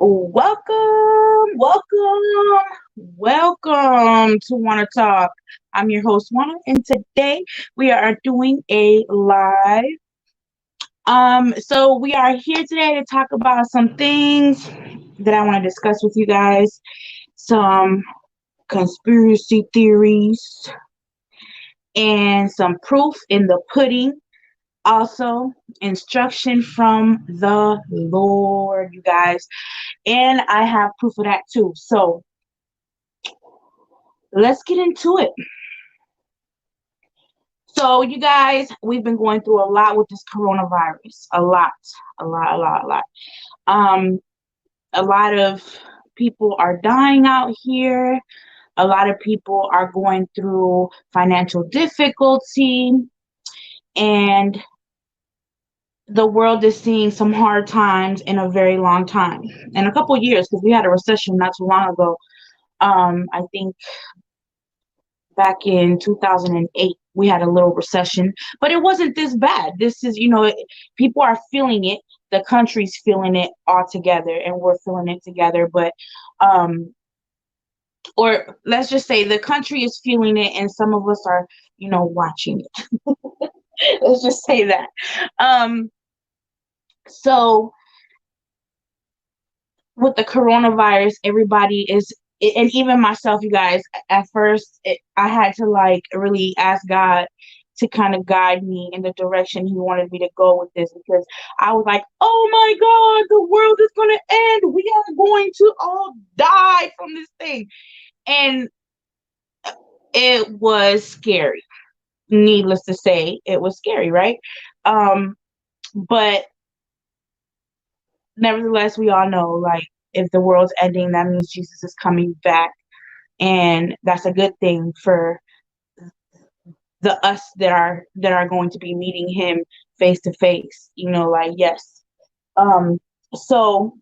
Welcome to Wanna Talk. I'm your host, Wanna, and today we are doing a live. So we are here today to talk about some things that I want to discuss with you guys, some conspiracy theories, and some proof in the pudding. Also, instruction from the Lord, you guys. And I have proof of that too. So let's get into it. So, you guys, we've been going through a lot with this coronavirus. A lot. Um, a lot of people are dying out here. A lot of people are going through financial difficulty, and the world is seeing some hard times in a very long time, in a couple years, because we had a recession not too long ago. I think back in 2008 we had a little recession, but it wasn't this bad. This is, people are feeling it, the country's feeling it all together, and we're feeling it together. But or let's just say the country is feeling it and some of us are, watching it. Let's just say that. So with the coronavirus, everybody is, and even myself, you guys, at first I had to like really ask God to kind of guide me in the direction he wanted me to go with this, because I was like, oh my God, the world is going to end. We are going to all die from this thing. And it was scary. Needless to say, it was scary, right? But nevertheless, we all know, like, if the world's ending, that means Jesus is coming back. And that's a good thing for the us that are going to be meeting him face to face, like, yes. So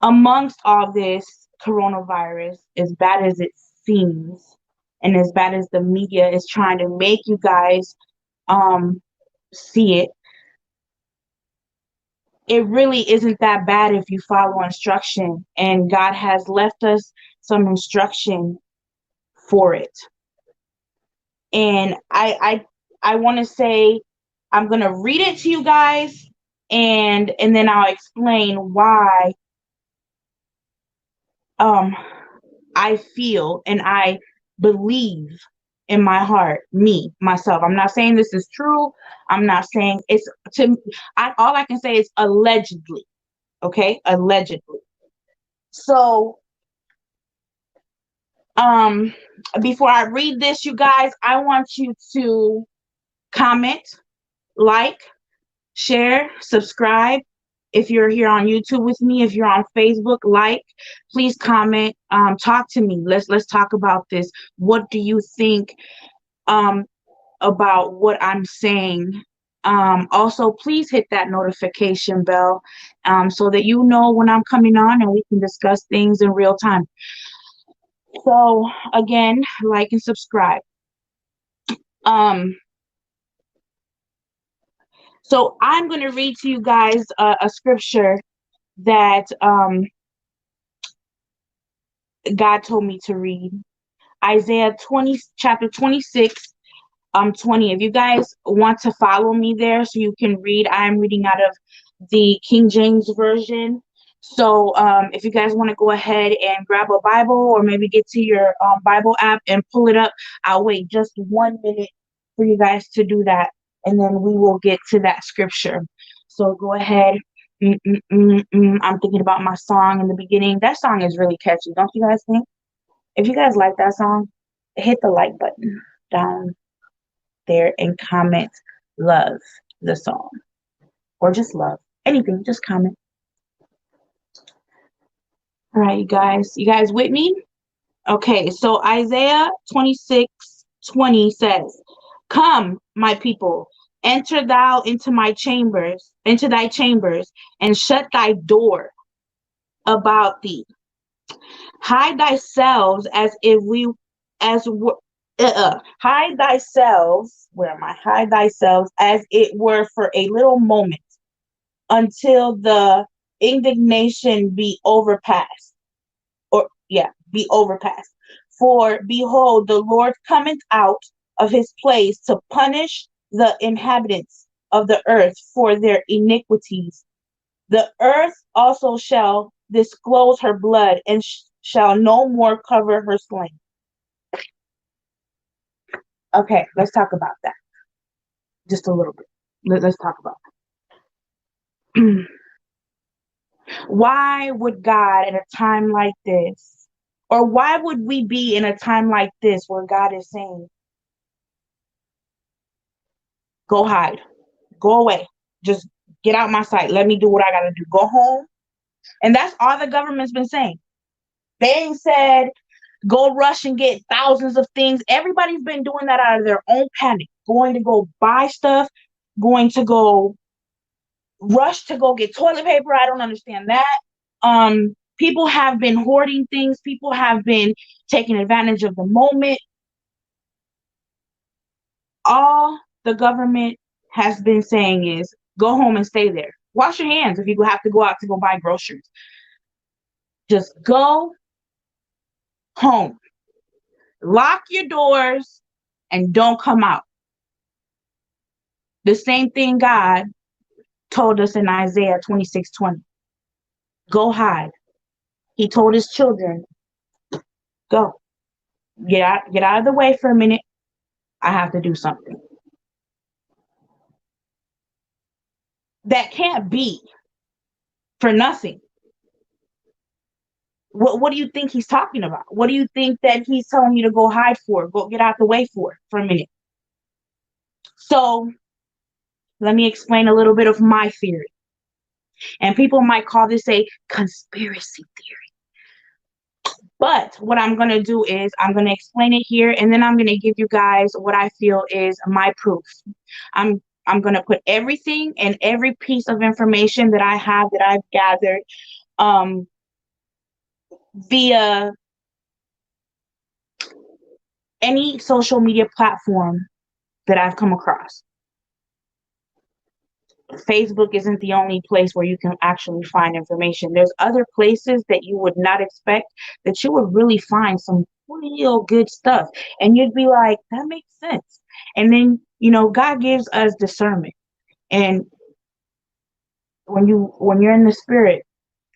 amongst all this coronavirus, as bad as it seems, and as bad as the media is trying to make you guys see it, it really isn't that bad if you follow instruction, and God has left us some instruction for it. And I want to say, I'm going to read it to you guys, and then I'll explain why I feel and I believe in my heart, myself. I'm not saying this is true. I'm not saying it's to all I can say is allegedly. Okay? Allegedly. So, before I read this, you guys, I want you to comment, like, share, subscribe. If you're here on YouTube with me, if you're on Facebook, like, please comment, talk to me. Let's talk about this. What do you think about what I'm saying? Also, please hit that notification bell so that you know when I'm coming on and we can discuss things in real time. So again, like and subscribe. So I'm going to read to you guys a scripture that God told me to read. Isaiah 20, chapter 26, 20. If you guys want to follow me there so you can read, I'm reading out of the King James Version. So if you guys want to go ahead and grab a Bible, or maybe get to your Bible app and pull it up, I'll wait just 1 minute for you guys to do that, and then we will get to that scripture. So go ahead. I'm thinking about my song in the beginning. That song is really catchy, don't you guys think? If you guys like that song, hit the like button down there and comment love the song, or just love anything, just comment. All right, you guys with me? Okay, so Isaiah 26:20 says, come, my people, enter thou into thy chambers, and shut thy door about thee. Hide thyself hide thyself, where am I? Hide thyself as it were for a little moment, until the indignation be overpassed, or yeah, be overpassed. For behold, the Lord cometh out of his place to punish the inhabitants of the earth for their iniquities. The earth also shall disclose her blood, and shall no more cover her slain. Okay, let's talk about that just a little bit. Let's talk about that. Why would God, in a time like this, or why would we be in a time like this where God is saying, go hide, go away, just get out my sight, let me do what I gotta do, go home? And that's all the government's been saying. They ain't said go rush and get thousands of things. Everybody's been doing that out of their own panic, going to go buy stuff, going to go rush to go get toilet paper. I don't understand that. People have been hoarding things. People have been taking advantage of the moment. All the government has been saying is go home and stay there. Wash your hands if you have to go out to go buy groceries. Just go home. Lock your doors and don't come out. The same thing God told us in Isaiah 26:20. Go hide. He told his children, go. Get out of the way for a minute. I have to do something. That can't be for nothing. What do you think he's talking about? What do you think that he's telling you to go hide for? Go get out the way for a minute. So let me explain a little bit of my theory. And people might call this a conspiracy theory. But what I'm going to do is I'm going to explain it here, and then I'm going to give you guys what I feel is my proof. I'm going to put everything and every piece of information that I have, that I've gathered, via any social media platform that I've come across. Facebook isn't the only place where you can actually find information. There's other places that you would not expect that you would really find some real good stuff. And you'd be like, that makes sense. And then, God gives us discernment. And when you're in the spirit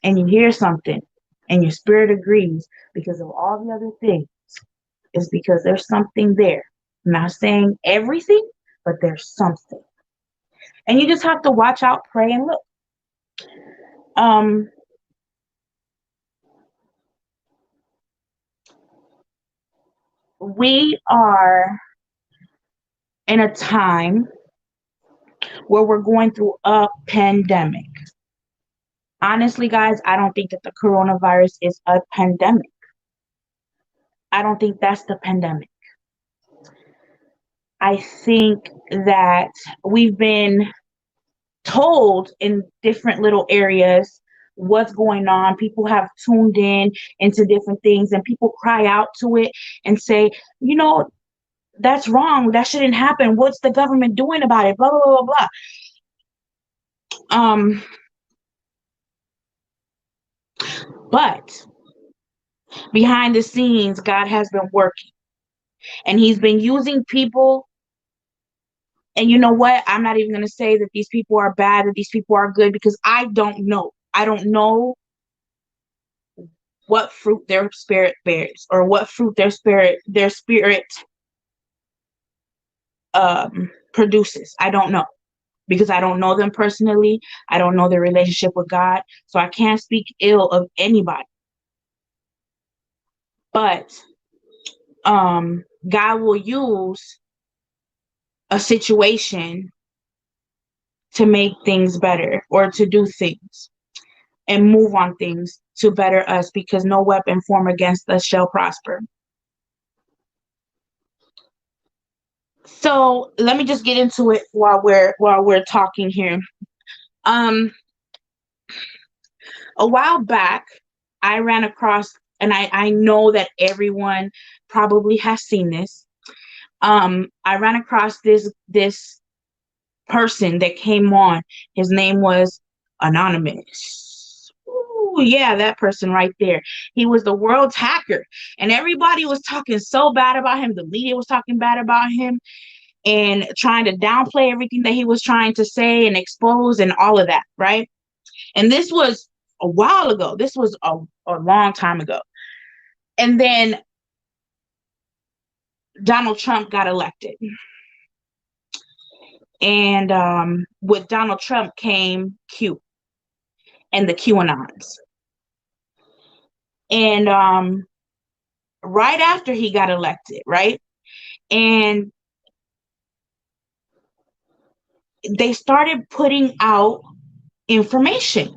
and you hear something and your spirit agrees because of all the other things, it's because there's something there. I'm not saying everything, but there's something. And you just have to watch out, pray, and look. We are in a time where we're going through a pandemic. Honestly, guys, I don't think that the coronavirus is a pandemic. I don't think that's the pandemic. I think that we've been told in different little areas what's going on. People have tuned in into different things, and people cry out to it and say, that's wrong. That shouldn't happen. What's the government doing about it? Blah, blah, blah, blah. But behind the scenes, God has been working, and he's been using people. And you know what? I'm not even going to say that these people are bad, that these people are good, because I don't know. I don't know what fruit their spirit bears, or what fruit their spirit produces. I don't know, because I don't know them personally. I don't know their relationship with God, so I can't speak ill of anybody. But God will use a situation to make things better, or to do things and move on things to better us, because no weapon formed against us shall prosper. So let me just get into it while we're talking here. A while back, I ran across, and I know that everyone probably has seen this. I ran across this person that came on. His name was Anonymous. yeah, that person right there. He was the world's hacker. And everybody was talking so bad about him. The media was talking bad about him and trying to downplay everything that he was trying to say and expose and all of that, right? And this was a while ago. This was a long time ago. And then Donald Trump got elected. And with Donald Trump came Q and the QAnons. And right after he got elected, right? And they started putting out information.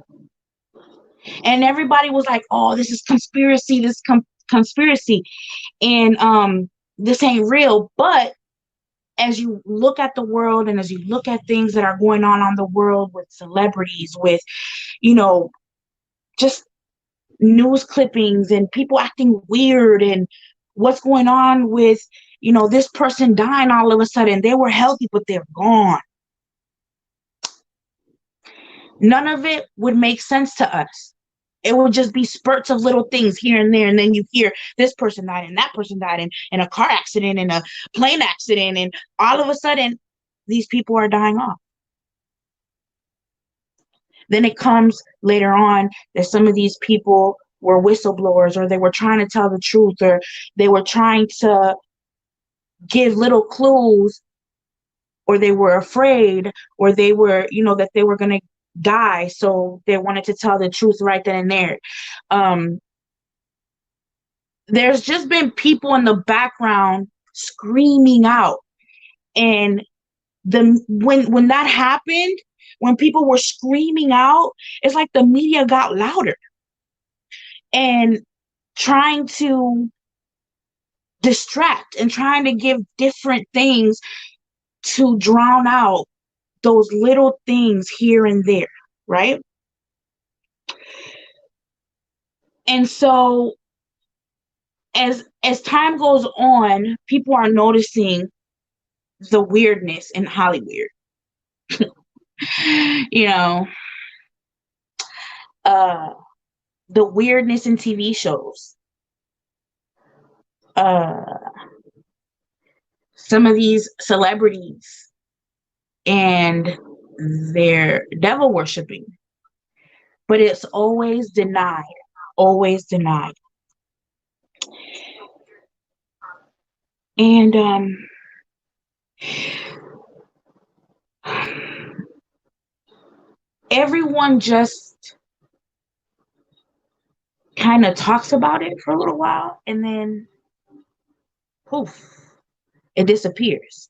And everybody was like, oh, this is conspiracy, this conspiracy. And this ain't real. But as you look at the world and as you look at things that are going on the world with celebrities, with, just news clippings and people acting weird and what's going on with, this person dying all of a sudden. They were healthy, but they're gone. None of it would make sense to us. It would just be spurts of little things here and there. And then you hear this person died and that person died in a car accident and a plane accident. And all of a sudden, these people are dying off. Then it comes later on that some of these people were whistleblowers, or they were trying to tell the truth, or they were trying to give little clues, or they were afraid, or they were, that they were going to die. So they wanted to tell the truth right then and there. There's just been people in the background screaming out. And when that happened, when people were screaming out, it's like the media got louder and trying to distract and trying to give different things to drown out those little things here and there, right? And so as time goes on, people are noticing the weirdness in Hollywood. The weirdness in TV shows. Some of these celebrities and their devil worshiping. But it's always denied. Always denied. And everyone just kind of talks about it for a little while, and then poof, it disappears.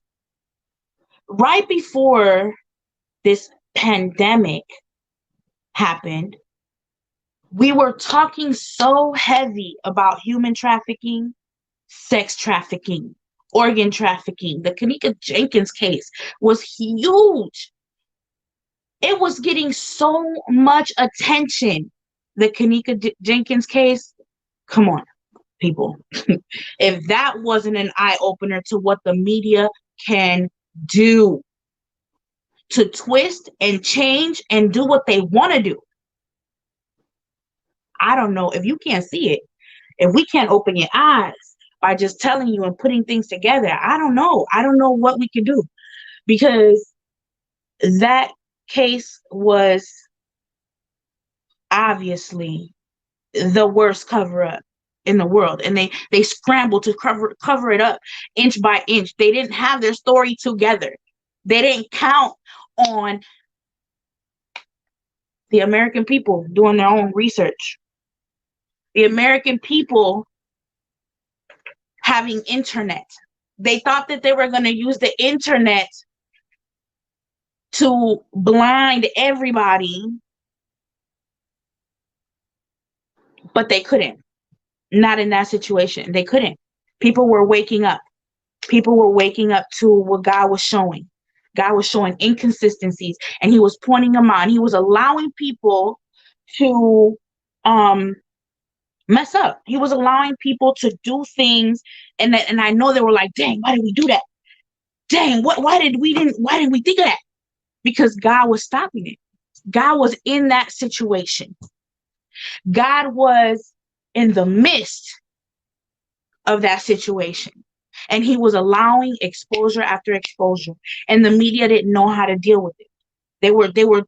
Right before this pandemic happened, we were talking so heavy about human trafficking, sex trafficking, organ trafficking. The Kenneka Jenkins case was huge. It was getting so much attention. The Kenneka Jenkins case, come on, people. If that wasn't an eye-opener to what the media can do to twist and change and do what they want to do. I don't know. If you can't see it, if we can't open your eyes by just telling you and putting things together, I don't know. I don't know what we can do, because that case was obviously the worst cover-up in the world, and they scrambled to cover it up inch by inch. They didn't have their story together. They didn't count on the American people doing their own research, the American people having internet. They thought that they were going to use the internet to blind everybody, but they couldn't. Not in that situation. They couldn't. People were waking up. People were waking up to what God was showing. God was showing inconsistencies, and he was pointing them out. He was allowing people to mess up. He was allowing people to do things, and I know they were like, dang, why did we do that? Dang, why did we think of that? Because God was stopping it. God was in that situation. God was in the midst of that situation. And he was allowing exposure after exposure. And the media didn't know how to deal with it. They were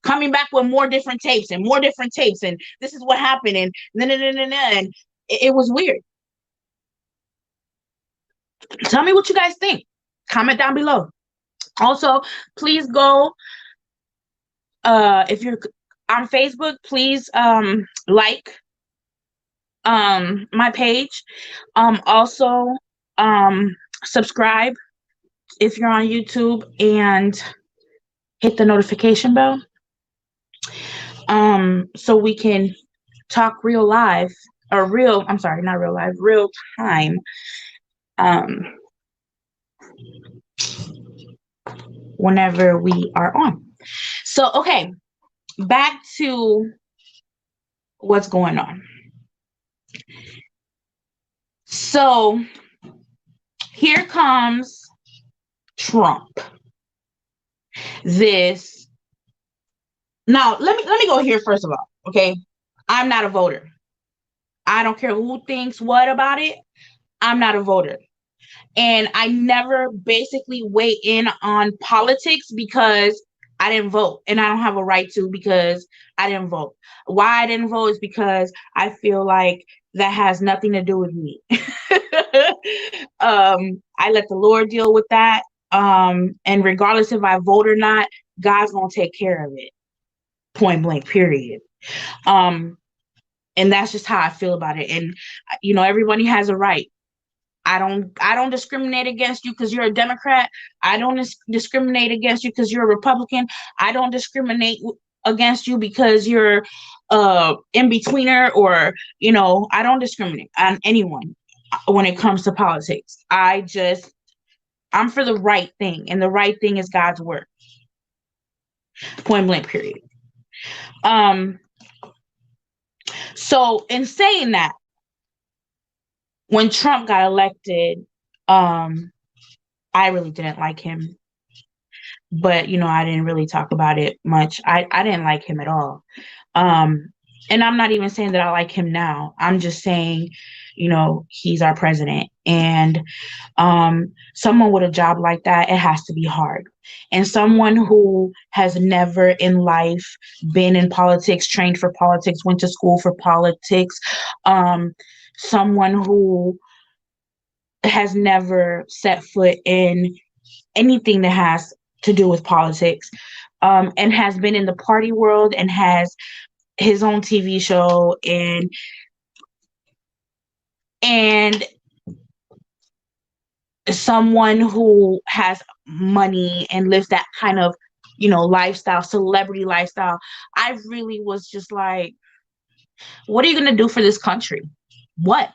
coming back with more different tapes and more different tapes. And this is what happened. And and it was weird. Tell me what you guys think. Comment down below. Also, please go if you're on Facebook, please like my page. Also subscribe if you're on YouTube and hit the notification bell. So we can talk real live or real, I'm sorry, not real live, real time. Whenever we are on. So, okay, back to what's going on. So, here comes Trump. This now let me go here first of all. Okay, I'm not a voter. I don't care who thinks what about it. I'm not a voter. And I never basically weigh in on politics because I didn't vote, and I don't have a right to because I didn't vote. Why I didn't vote is because I feel like that has nothing to do with me. I let the Lord deal with that. And regardless if I vote or not, God's gonna take care of it. Point blank, period. And that's just how I feel about it. And everybody has a right. I don't discriminate against you because you're a Democrat. I don't discriminate against you because you're a Republican. I don't discriminate against you because you're in betweener, or I don't discriminate on anyone when it comes to politics. I'm for the right thing, and the right thing is God's word. Point blank, period. So in saying that, when Trump got elected, I really didn't like him. But, I didn't really talk about it much. I didn't like him at all. And I'm not even saying that I like him now. I'm just saying, he's our president. And someone with a job like that, it has to be hard. And someone who has never in life been in politics, trained for politics, went to school for politics, someone who has never set foot in anything that has to do with politics, and has been in the party world and has his own TV show and someone who has money and lives that kind of lifestyle, celebrity lifestyle. I really was just like, what are you going to do for this country? What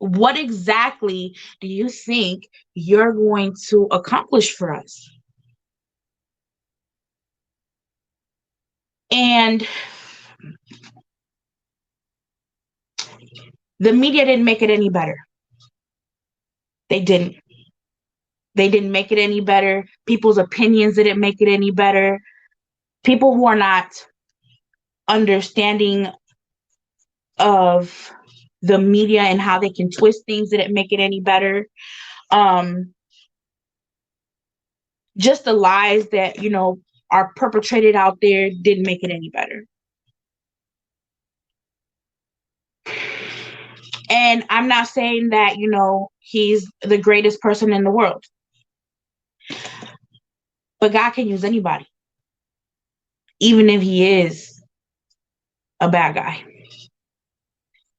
exactly do you think you're going to accomplish for us? And the media didn't make it any better. They didn't. They didn't make it any better. People's opinions didn't make it any better. People who are not understanding of the media and how they can twist things didn't make it any better. Just the lies that, are perpetrated out there didn't make it any better. And I'm not saying that, he's the greatest person in the world. But God can use anybody, even if he is a bad guy,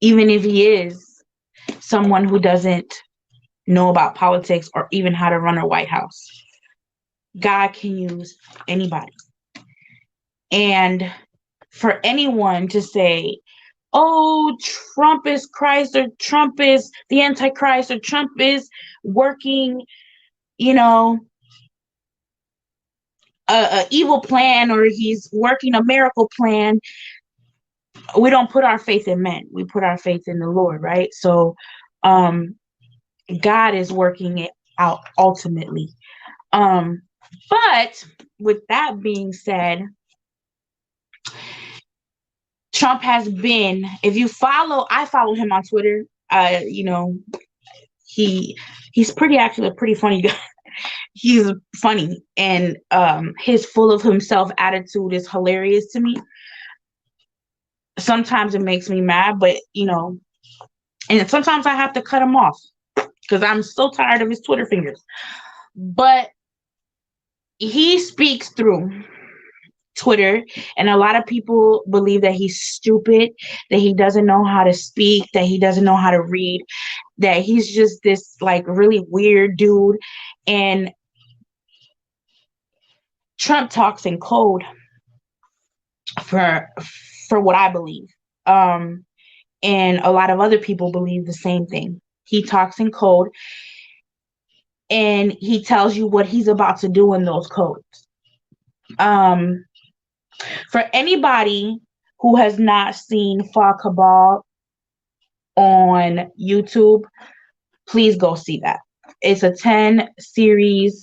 even if he is someone who doesn't know about politics or even how to run a White House. God can use anybody. And for anyone to say, oh, Trump is Christ, or Trump is the Antichrist, or Trump is working, a evil plan, or he's working a miracle plan. We don't put our faith in men. We put our faith in the Lord, right? So God is working it out ultimately. But with that being said, Trump has been, if you follow, I follow him on Twitter. You know, he's pretty actually a pretty funny guy. He's funny, and his full of himself attitude is hilarious to me. Sometimes it makes me mad, but and sometimes I have to cut him off because I'm so tired of his Twitter fingers. But he speaks through Twitter, and a lot of people believe that he's stupid, that he doesn't know how to speak, that he doesn't know how to read, that he's just this like really weird dude. And Trump talks in code for what I believe. Um, and a lot of other people believe the same thing. He talks in code, and he tells you what he's about to do in those codes. Um, for anybody who has not seen Fa Cabal on YouTube, please go see that. It's a 10 series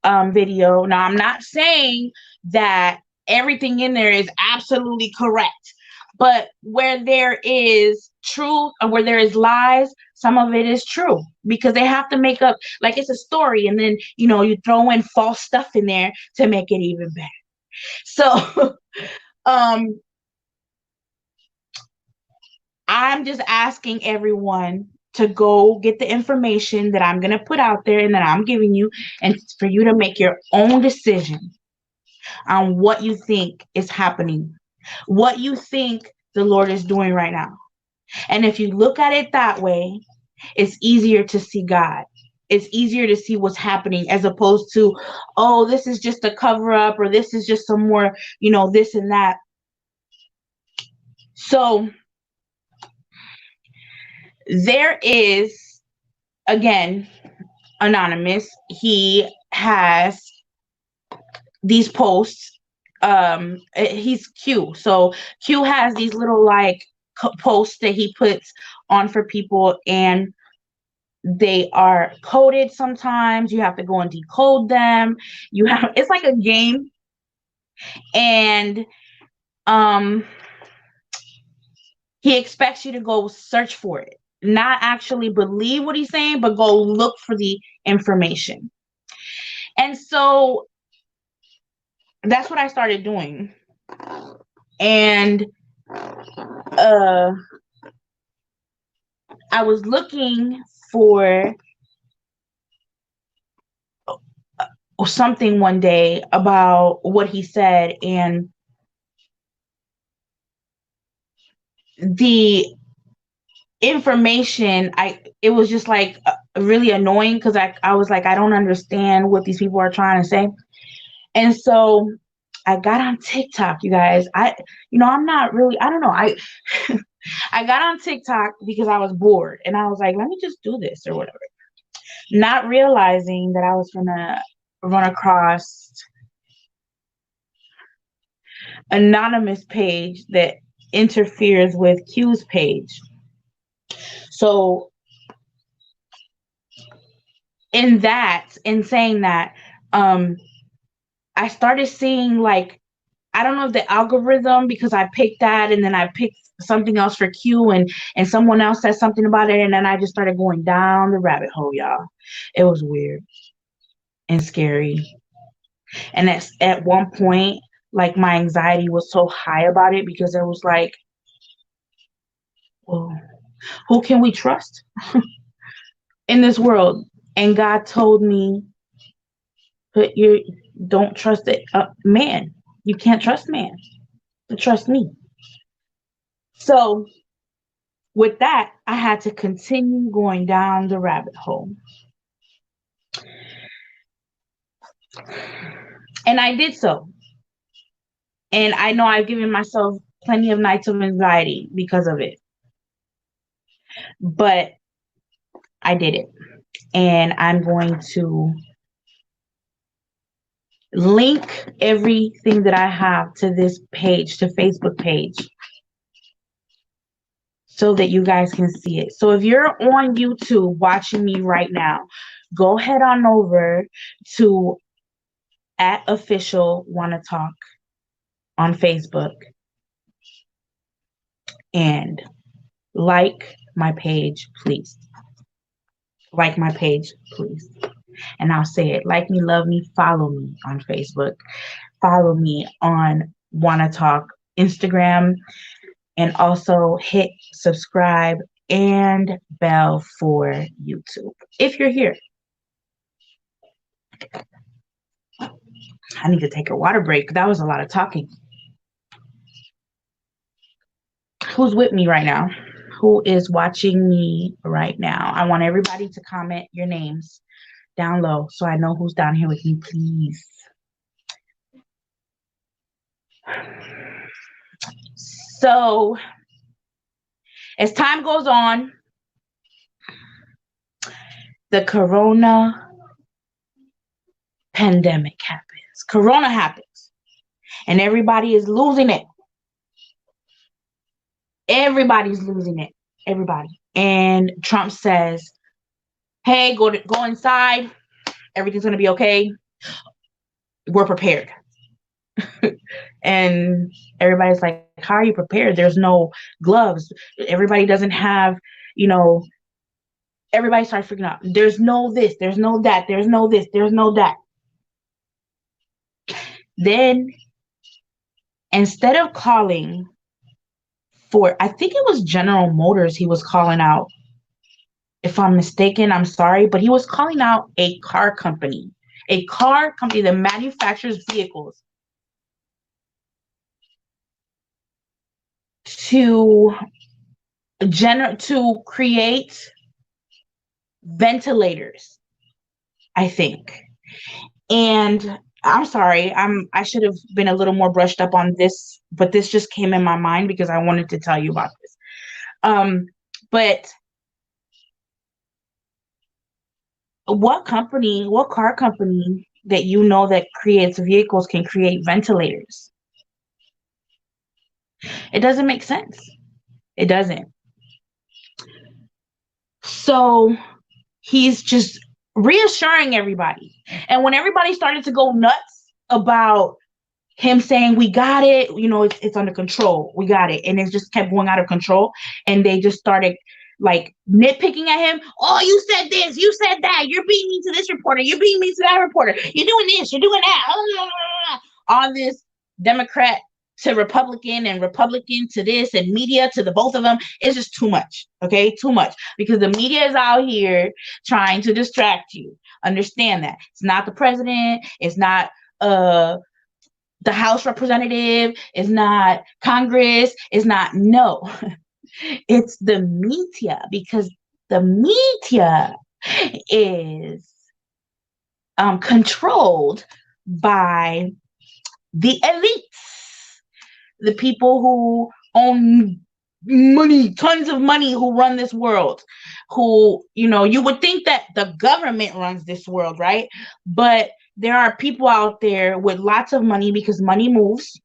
video. Now, I'm not saying that everything in there is absolutely correct, but where there is truth or where there is lies, some of it is true because they have to make up, like it's a story, and then you throw in false stuff in there to make it even better. So um I'm just asking everyone to go get the information that I'm going to put out there and that I'm giving you, and for you to make your own decision on what you think is happening, what you think the Lord is doing right now. And if you look at it that way, it's easier to see God. It's easier to see what's happening as opposed to, oh, this is just a cover up, or this is just some more, this and that. So there is, again, anonymous. He has these posts. He's Q. So Q has these little like posts that he puts on for people, and they are coded. Sometimes you have to go and decode them. It's like a game, and he expects you to go search for it, not actually believe what he's saying, but go look for the information. And so that's what I started doing. And I was looking for something one day about what he said, and the information, it was just like really annoying because I was like, I don't understand what these people are trying to say. And so I got on TikTok, you guys. I'm not really, I don't know. I got on TikTok because I was bored, and I was like, let me just do this or whatever. Not realizing that I was gonna run across anonymous page that interferes with Q's page. So in saying that, I started seeing, like, I don't know if the algorithm, because I picked that and then I picked something else for Q, and someone else said something about it, and then I just started going down the rabbit hole, y'all. It was weird and scary. And at one point, like, my anxiety was so high about it because it was like, well, who can we trust in this world? And God told me, but you don't trust it, man. You can't trust man. You trust me. So with that, I had to continue going down the rabbit hole. And I did so. And I know I've given myself plenty of nights of anxiety because of it. But I did it. And I'm going to link everything that I have to this page, to Facebook page, so that you guys can see it. So if you're on YouTube watching me right now, go head on over to @official wanna talk on Facebook. And like my page, please. Like my page, please. And I'll say it. Like me, love me, follow me on Facebook. Follow me on Wanna Talk Instagram. And also hit subscribe and bell for YouTube. If you're here. I need to take a water break. That was a lot of talking. Who's with me right now? Who is watching me right now? I want everybody to comment your names down low so I know who's down here with me, please. So, as time goes on, the corona pandemic happens. Corona happens. And everybody is losing it. Everybody's losing it. Everybody. And Trump says, hey, go inside. Everything's going to be okay. We're prepared. And everybody's like, how are you prepared? There's no gloves. Everybody doesn't have, everybody starts freaking out. There's no this, there's no that, there's no this, there's no that. Then, instead of calling for, I think it was General Motors he was calling out. If I'm mistaken, I'm sorry, but he was calling out a car company that manufactures vehicles to create ventilators, I think. And I'm sorry, I should have been a little more brushed up on this, but this just came in my mind because I wanted to tell you about this. But what car company that that creates vehicles can create ventilators? It doesn't make sense. It doesn't. So he's just reassuring everybody. And when everybody started to go nuts about him saying, we got it, it's under control, we got it, and it just kept going out of control, and they just started like nitpicking at him. Oh, you said this, you said that, you're beating me to this reporter, you're beating me to that reporter, you're doing this, you're doing that, all this Democrat to Republican and Republican to this and media to the both of them. It's just too much. Okay, too much, because the media is out here trying to distract you. Understand that it's not the president, it's not the House representative, it's not Congress, it's not, no. It's the media, because the media is controlled by the elites, the people who own money, tons of money, who run this world, who, you would think that the government runs this world, right? But there are people out there with lots of money, because money moves,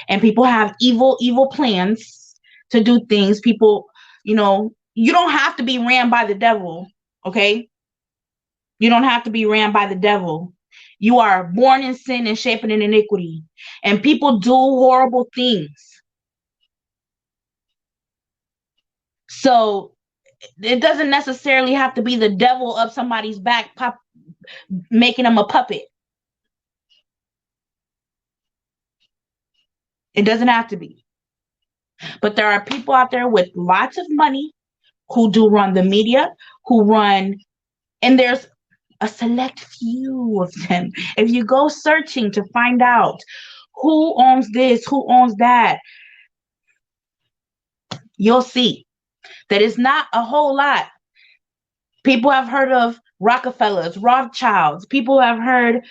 and people have evil plans to do things. People, you don't have to be ran by the devil, okay? You don't have to be ran by the devil. You are born in sin and shaped in iniquity, and people do horrible things. So it doesn't necessarily have to be the devil up somebody's back, making them a puppet. It doesn't have to be. But there are people out there with lots of money who do run the media, and there's a select few of them. If you go searching to find out who owns this, who owns that, you'll see that it's not a whole lot. People have heard of Rockefellers, Rothschilds. People have heard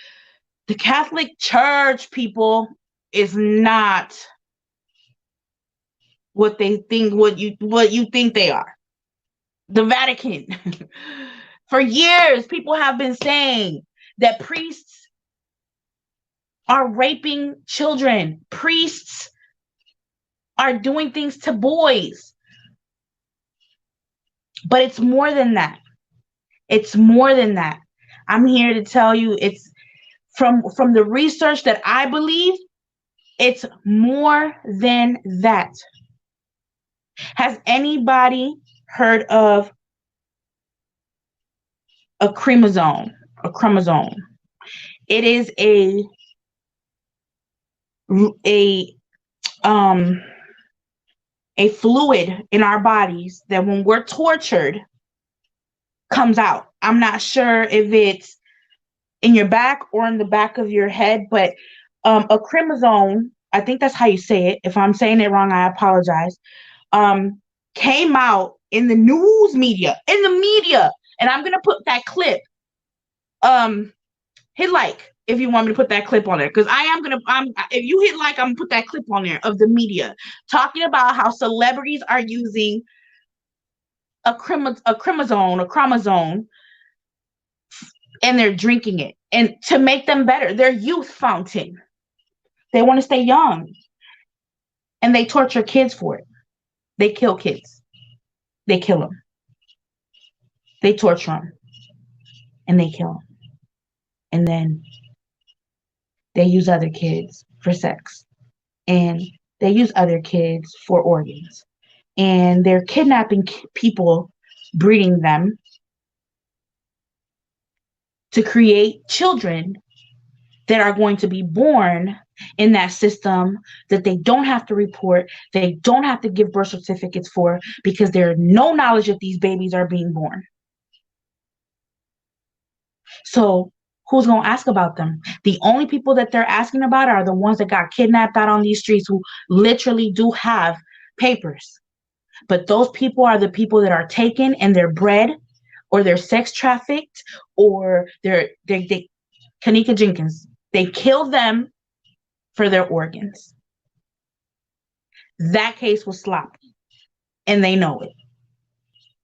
the Catholic Church. People is not what they think, what you think they are. The Vatican. For years, people have been saying that priests are raping children. Priests are doing things to boys. But it's more than that. It's more than that. I'm here to tell you, it's from the research that I believe, it's more than that. Has anybody heard of a chromosome? A chromosome. It is a um a fluid in our bodies that when we're tortured comes out. I'm not sure if it's in your back or in the back of your head, but a chromosome, I think that's how you say it. If I'm saying it wrong, I apologize. Came out in the news media, and I'm gonna put that clip. Hit like if you want me to put that clip on there, because if you hit like, I'm gonna put that clip on there of the media talking about how celebrities are using a chromosome, and they're drinking it and to make them better. Their youth fountain. They want to stay young, and they torture kids for it. They kill kids. They kill them. They torture them, and they kill them. And then they use other kids for sex, and they use other kids for organs, and they're kidnapping people, breeding them to create children that are going to be born in that system that they don't have to report, they don't have to give birth certificates for, because there's no knowledge that these babies are being born. So who's going to ask about them? The only people that they're asking about are the ones that got kidnapped out on these streets, who literally do have papers. But those people are the people that are taken and they're bred, or they're sex trafficked, or they Kanika Jenkins, they kill them for their organs. That case was sloppy, and they know it.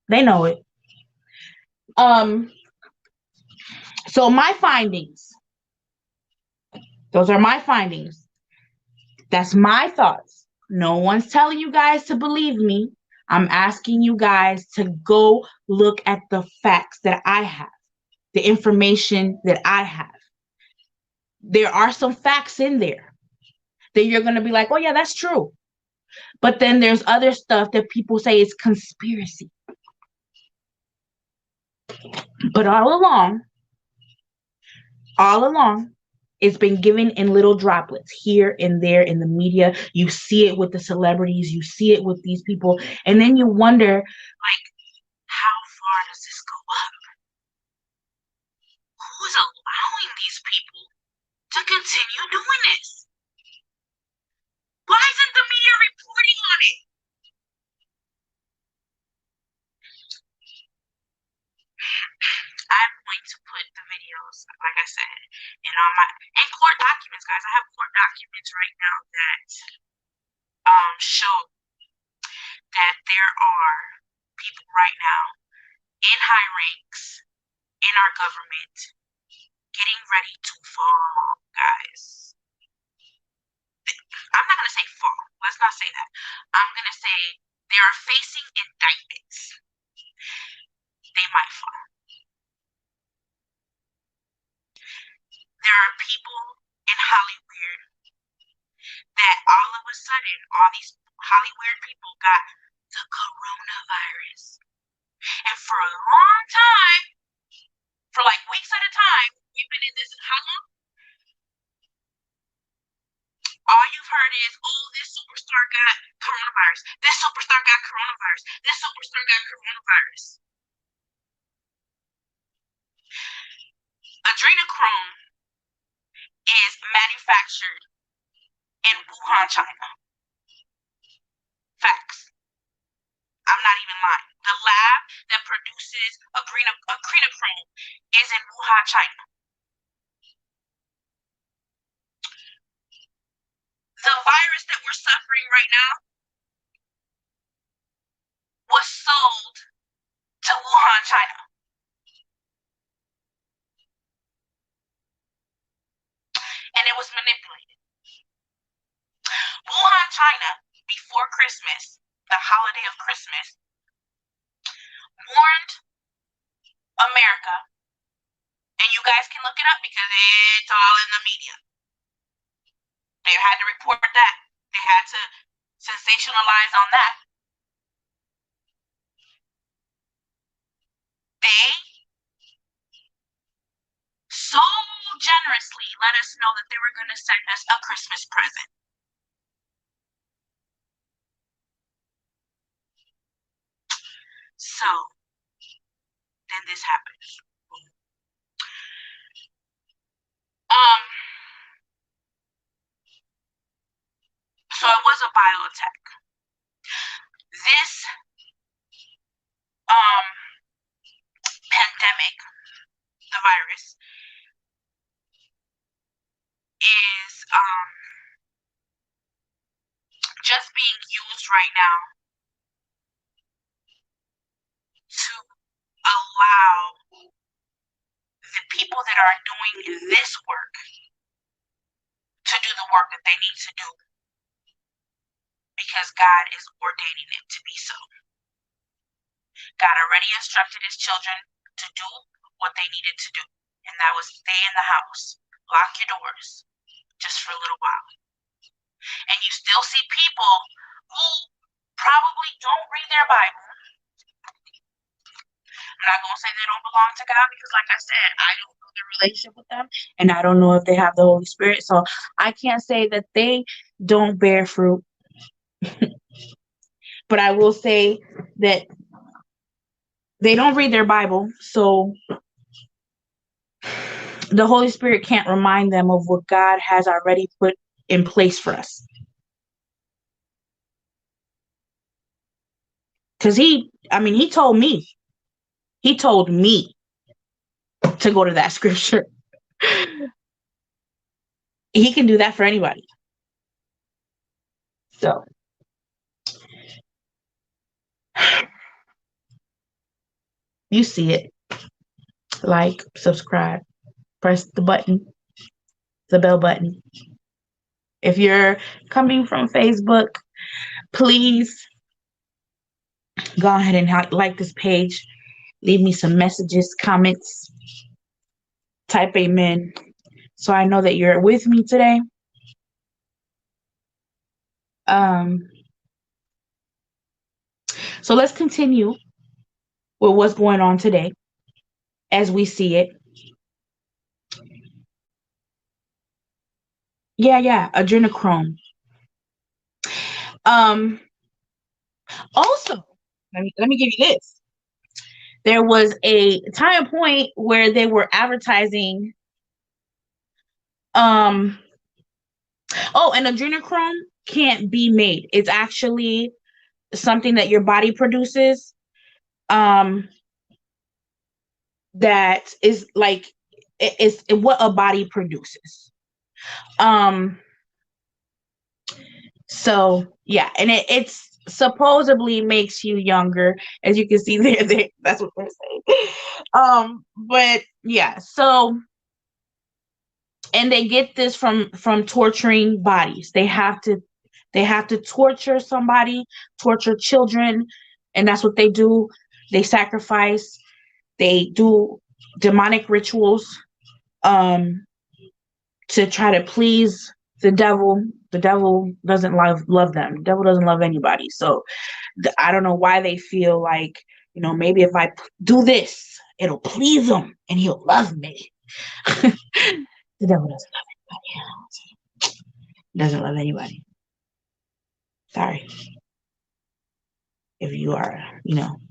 They know it. So my findings, those are my findings. That's my thoughts. No one's telling you guys to believe me. I'm asking you guys to go look at the facts that I have, the information that I have. There are some facts in there that you're going to be like, oh yeah, that's true. But then there's other stuff that people say is conspiracy. But all along, it's been given in little droplets here and there in the media. You see it with the celebrities, you see it with these people, and then you wonder, like, how far does this go up? Who's allowing these people to continue doing this? Why isn't the media reporting on it? I'm going to put the videos, like I said, in court documents, guys. I have court documents right now that show that there are people right now in high ranks in our government getting ready to fall, guys. I'm not going to say fall. Let's not say that. I'm going to say they are facing indictments. They might fall. There are people in Hollywood that all of a sudden, all these Hollywood people got the coronavirus. And for a long time, for like weeks at a time, we've been in this, how long? All you've heard is, oh, this superstar got coronavirus. This superstar got coronavirus. This superstar got coronavirus. Adrenochrome is manufactured in Wuhan, China. Facts. I'm not even lying. The lab that produces adrenochrome is in Wuhan, China. The virus that we're suffering right now was sold to Wuhan, China. And it was manipulated. Wuhan, China, before Christmas, the holiday of Christmas, warned America, and you guys can look it up because it's all in the media. They had to report that. They had to sensationalize on that. let us know that they were going to send us a Christmas present. So then this happens. So it was a bio attack. This pandemic, the virus, is just being used right now to allow the people that are doing this work to do the work that they need to do, because God is ordaining it to be so. God already instructed his children to do what they needed to do, and that was stay in the house, lock your doors, just for a little while. And you still see people who probably don't read their Bible. I'm not going to say they don't belong to God, because like I said, I don't know the relationship with them, and I don't know if they have the Holy Spirit, so I can't say that they don't bear fruit. But I will say that they don't read their Bible, so the Holy Spirit can't remind them of what God has already put in place for us. Because he told me to go to that scripture. He can do that for anybody. So, you see it. Like, subscribe, press the button, the bell button. If you're coming from Facebook, please go ahead and like this page. Leave me some messages, comments, type amen, so I know that you're with me today. So let's continue with what's going on today as we see it. Yeah, adrenochrome. Also, let me give you this. There was a time point where they were advertising and adrenochrome can't be made. It's actually something that your body produces that is like it's what a body produces. So yeah, and it's supposedly makes you younger, as you can see there. That's what they're saying. But yeah, so and they get this from torturing bodies. They have to torture somebody, torture children, and that's what they do. They sacrifice. They do demonic rituals to try to please the devil. The devil doesn't love them. The devil doesn't love anybody. So I don't know why they feel like, maybe if I do this, it'll please him and he'll love me. The devil doesn't love anybody. Doesn't love anybody. Sorry. If you are,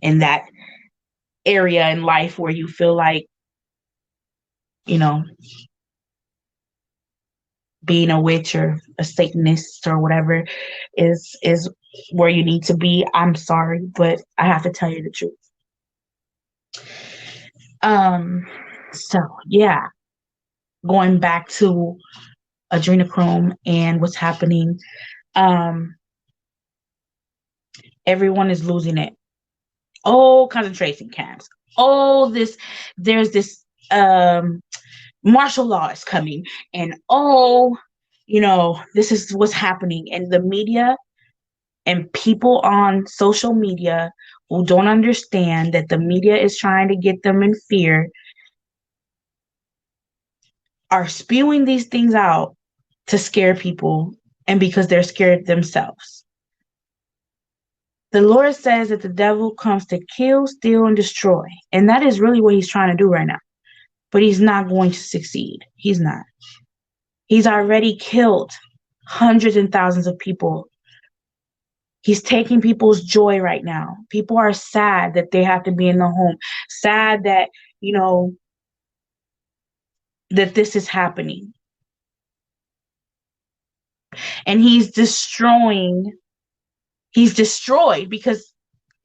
in that area in life where you feel like, being a witch or a Satanist or whatever is where you need to be, I'm sorry, but I have to tell you the truth. So yeah, going back to adrenochrome and what's happening, everyone is losing it. Oh, concentration camps. Oh, there's this martial law is coming, and this is what's happening. And the media and people on social media who don't understand that the media is trying to get them in fear are spewing these things out to scare people, and because they're scared themselves. The Lord says that the devil comes to kill, steal, and destroy. And that is really what he's trying to do right now. But he's not going to succeed. He's not. He's already killed hundreds and thousands of people. He's taking people's joy right now. People are sad that they have to be in the home, sad that, you know, that this is happening. And he's destroyed because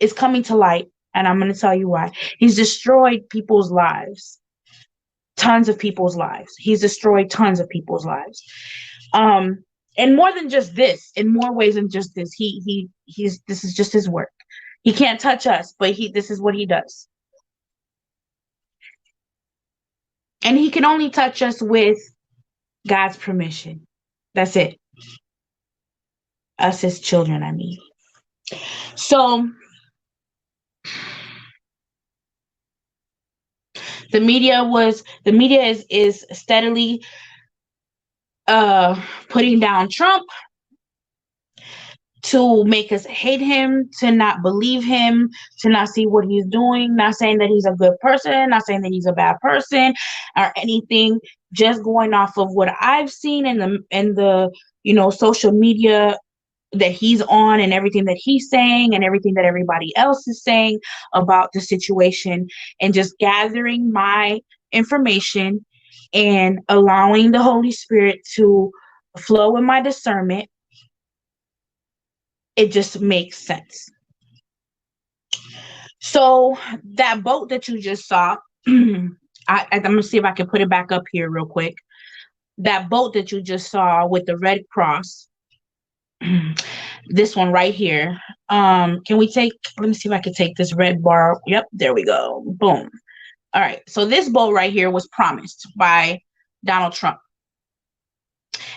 it's coming to light. And I'm going to tell you why. He's destroyed people's lives, tons of people's lives. He's destroyed tons of people's lives. And more than just this, in more ways than just this, he's this is just his work. He can't touch us, but this is what he does. And he can only touch us with God's permission. That's it. Us as children, I mean. So the media is steadily putting down Trump, to make us hate him, to not believe him, to not see what he's doing. Not saying that he's a good person, not saying that he's a bad person or anything, just going off of what I've seen in the social media that he's on, and everything that he's saying and everything that everybody else is saying about the situation, and just gathering my information and allowing the Holy Spirit to flow in my discernment. It just makes sense. So that boat that you just saw, I'm gonna see if I can put it back up here real quick. That boat that you just saw with the Red Cross, this one right here. Let me see if I can take this red bar. Yep, there we go. Boom. All right. So this boat right here was promised by Donald Trump.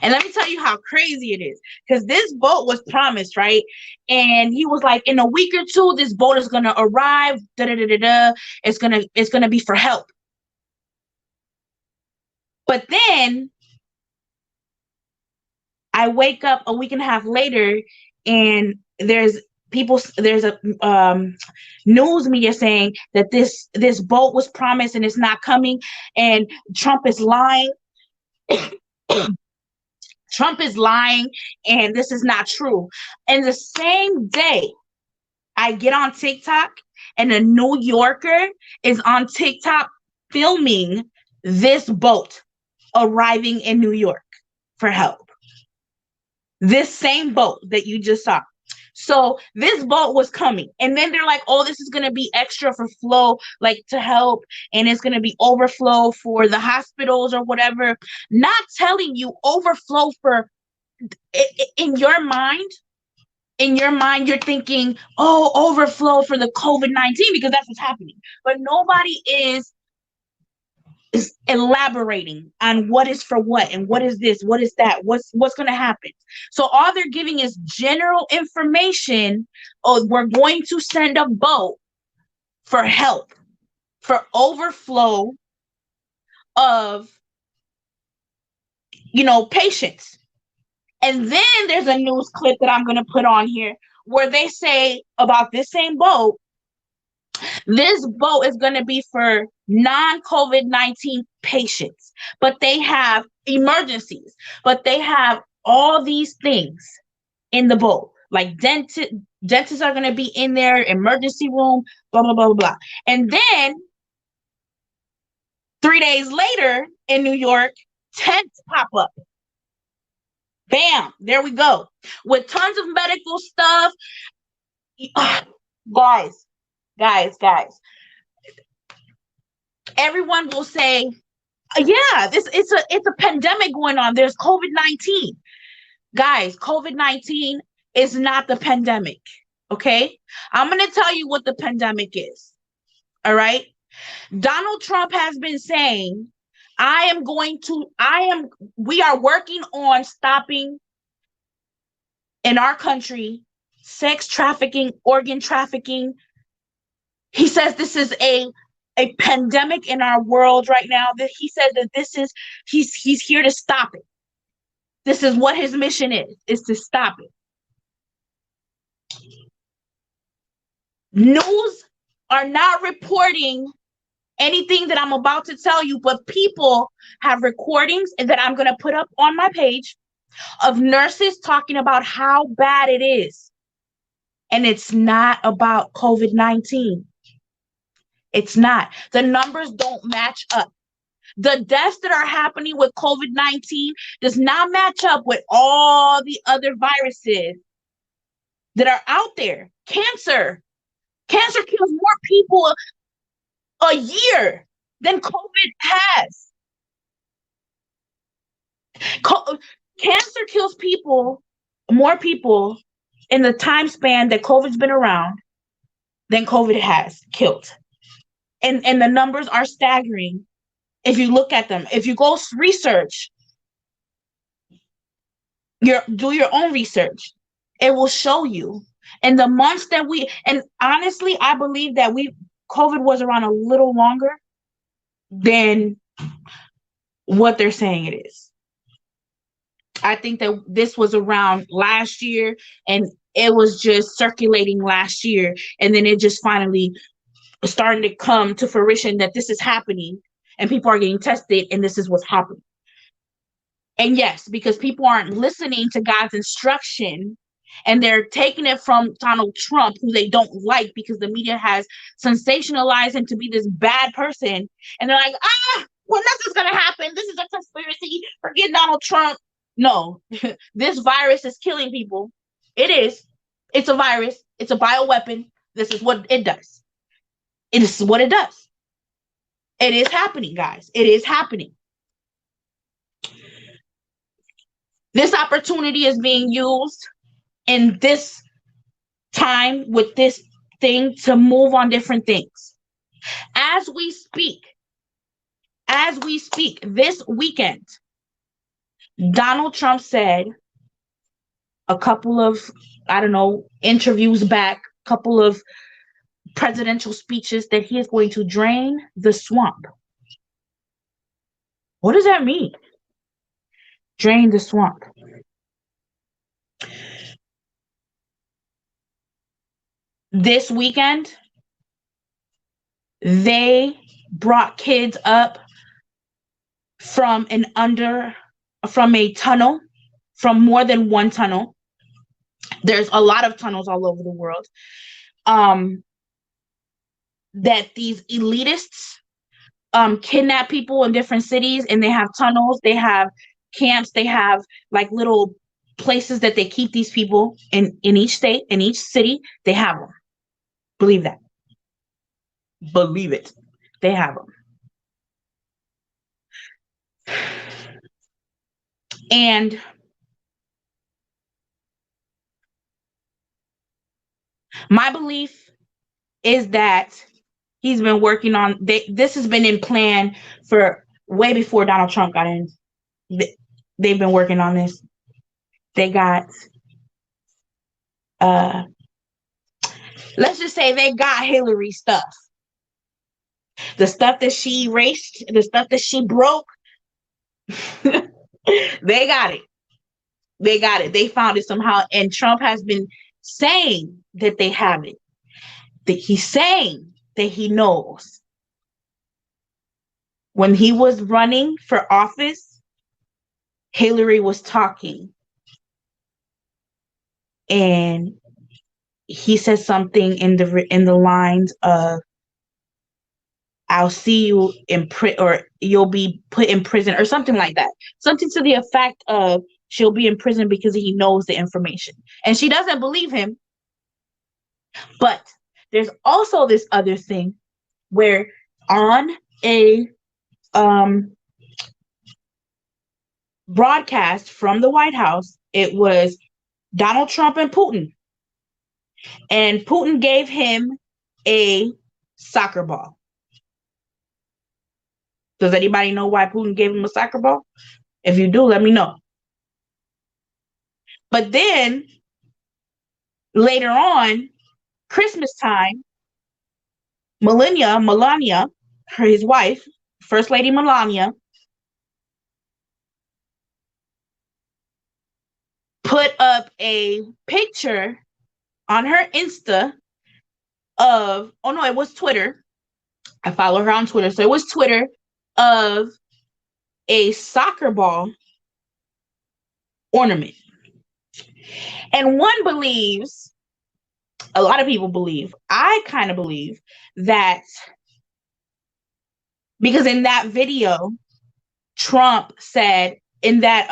And let me tell you how crazy it is, because this boat was promised, right? And he was like, in a week or two, this boat is gonna arrive. Da da da da da. It's gonna be for help. But then I wake up a week and a half later, and there's a news media saying that this boat was promised and it's not coming, and Trump is lying. Trump is lying, and this is not true. And the same day, I get on TikTok, and a New Yorker is on TikTok filming this boat arriving in New York for help. This same boat that you just saw. So this boat was coming, and then they're like, oh, this is going to be extra for flow, like to help, and it's going to be overflow for the hospitals or whatever. Not telling you overflow for, in your mind, you're thinking, oh, overflow for the COVID-19, because that's what's happening. But nobody is elaborating on what is for what, and what is this, what is that, what's going to happen. So all they're giving is general information. Oh, we're going to send a boat for help, for overflow of patients. And then there's a news clip that I'm going to put on here where they say about this same boat, this boat is going to be for non-COVID-19 patients, but they have emergencies, but they have all these things in the boat, like dentists are going to be in there, emergency room, blah, blah, blah, blah, blah. And then 3 days later in New York, tents pop up. Bam, there we go. With tons of medical stuff. Guys. Everyone will say, yeah, it's a pandemic going on. There's COVID-19. Guys, COVID-19 is not the pandemic. Okay? I'm going to tell you what the pandemic is. All right? Donald Trump has been saying, we are working on stopping in our country sex trafficking, organ trafficking. He says this is a pandemic in our world right now. That he says that he's here to stop it. This is what his mission is to stop it. News are not reporting anything that I'm about to tell you, but people have recordings that I'm going to put up on my page of nurses talking about how bad it is. And it's not about COVID-19. It's not. The numbers don't match up. The deaths that are happening with COVID-19 does not match up with all the other viruses that are out there. Cancer. Cancer kills more people a year than COVID has. Cancer kills more people in the time span that COVID's been around than COVID has killed. And the numbers are staggering if you look at them. If you go research, do your own research, it will show you. And the months that and honestly, I believe that COVID was around a little longer than what they're saying it is. I think that this was around last year, and it was just circulating last year, and then it just finally starting to come to fruition that this is happening and people are getting tested and this is what's happening. And yes, because people aren't listening to God's instruction and they're taking it from Donald Trump, who they don't like because the media has sensationalized him to be this bad person. And they're like, well, nothing's going to happen. This is a conspiracy. Forget Donald Trump. No, this virus is killing people. It is. It's a virus. It's a bioweapon. This is what it does. It is what it does. It is happening, guys. It is happening. This opportunity is being used in this time with this thing to move on different things. As we speak, this weekend, Donald Trump said a couple of, interviews back, a couple of presidential speeches that he is going to drain the swamp. What does that mean? Drain the swamp. This weekend, they brought kids up from a tunnel, from more than one tunnel. There's a lot of tunnels all over the world. That these elitists kidnap people in different cities, and they have tunnels, they have camps, they have like little places that they keep these people in each state, in each city. They have them. Believe that. Believe it. They have them. And my belief is that he's been working on this has been in plan for way before Donald Trump got in. They've been working on this. They got let's just say they got Hillary stuff. The stuff that she erased, the stuff that she broke, they got it. They got it. They found it somehow. And Trump has been saying that they have it. That he's saying that he knows. When he was running for office, Hillary was talking. And he said something in the lines of, I'll see you in prison, or you'll be put in prison, or something like that. Something to the effect of, she'll be in prison because he knows the information. And she doesn't believe him. But there's also this other thing where on a broadcast from the White House, it was Donald Trump and Putin. And Putin gave him a soccer ball. Does anybody know why Putin gave him a soccer ball? If you do, let me know. But then later on, Christmas time, Melania, his wife, First Lady Melania, put up a picture on her Insta of, it was Twitter, I follow her on Twitter. So it was Twitter of a soccer ball ornament. And one believes, a lot of people believe, I kind of believe that because in that video, Trump said in that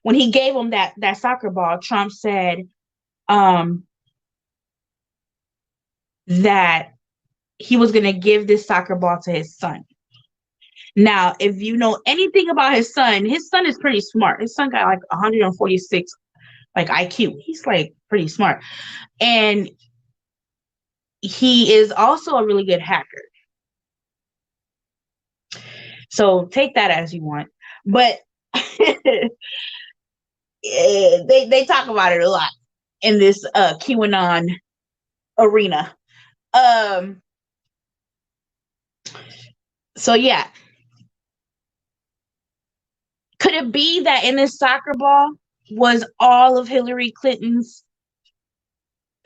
when he gave him that soccer ball, Trump said that he was going to give this soccer ball to his son. Now, if you know anything about his son is pretty smart. His son got like 146 like IQ. He's like pretty smart. And he is also a really good hacker. So take that as you want. But they talk about it a lot in this QAnon arena. So yeah. Could it be that in this soccer ball was all of Hillary Clinton's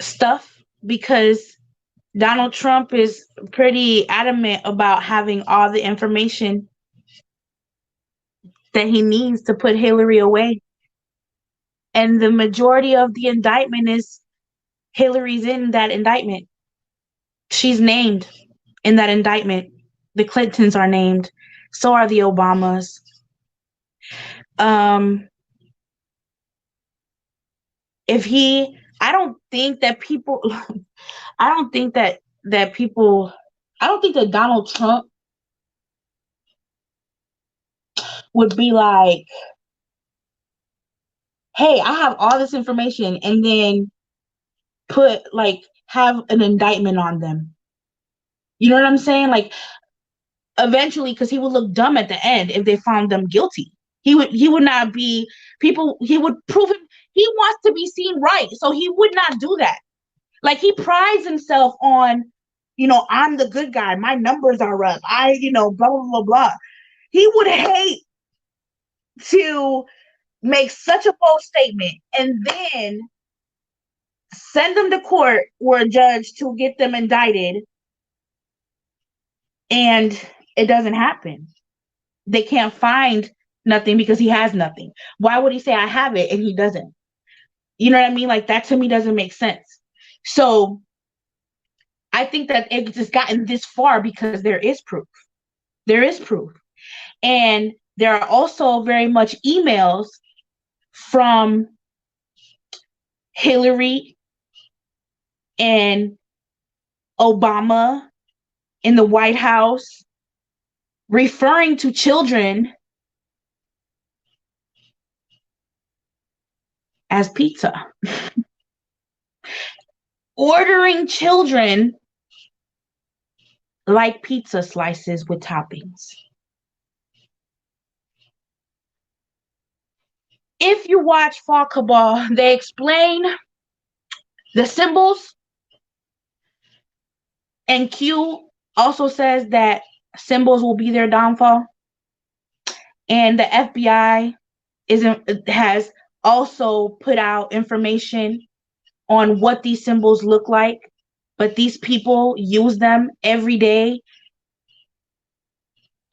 stuff? Because Donald Trump is pretty adamant about having all the information that he needs to put Hillary away. And the majority of the indictment is Hillary's in that indictment. She's named in that indictment. The Clintons are named. So are the Obamas. I don't think that Donald Trump would be like, hey, I have all this information, and then have an indictment on them. You know what I'm saying? Like, eventually, because he would look dumb at the end if they found them guilty. He would not be he would prove him. He wants to be seen right, so he would not do that. Like, he prides himself on, I'm the good guy. My numbers are up. Blah, blah, blah, blah. He would hate to make such a bold statement and then send them to court or a judge to get them indicted, and it doesn't happen. They can't find nothing because he has nothing. Why would he say I have it and he doesn't? You know what I mean? Like, that to me doesn't make sense. So I think that it's just gotten this far because there is proof. There is proof. And there are also very much emails from Hillary and Obama in the White House referring to children as pizza. Ordering children like pizza slices with toppings. If you watch Fall Cabal, they explain the symbols, and Q also says that symbols will be their downfall. And the FBI has also put out information on what these symbols look like, but these people use them every day.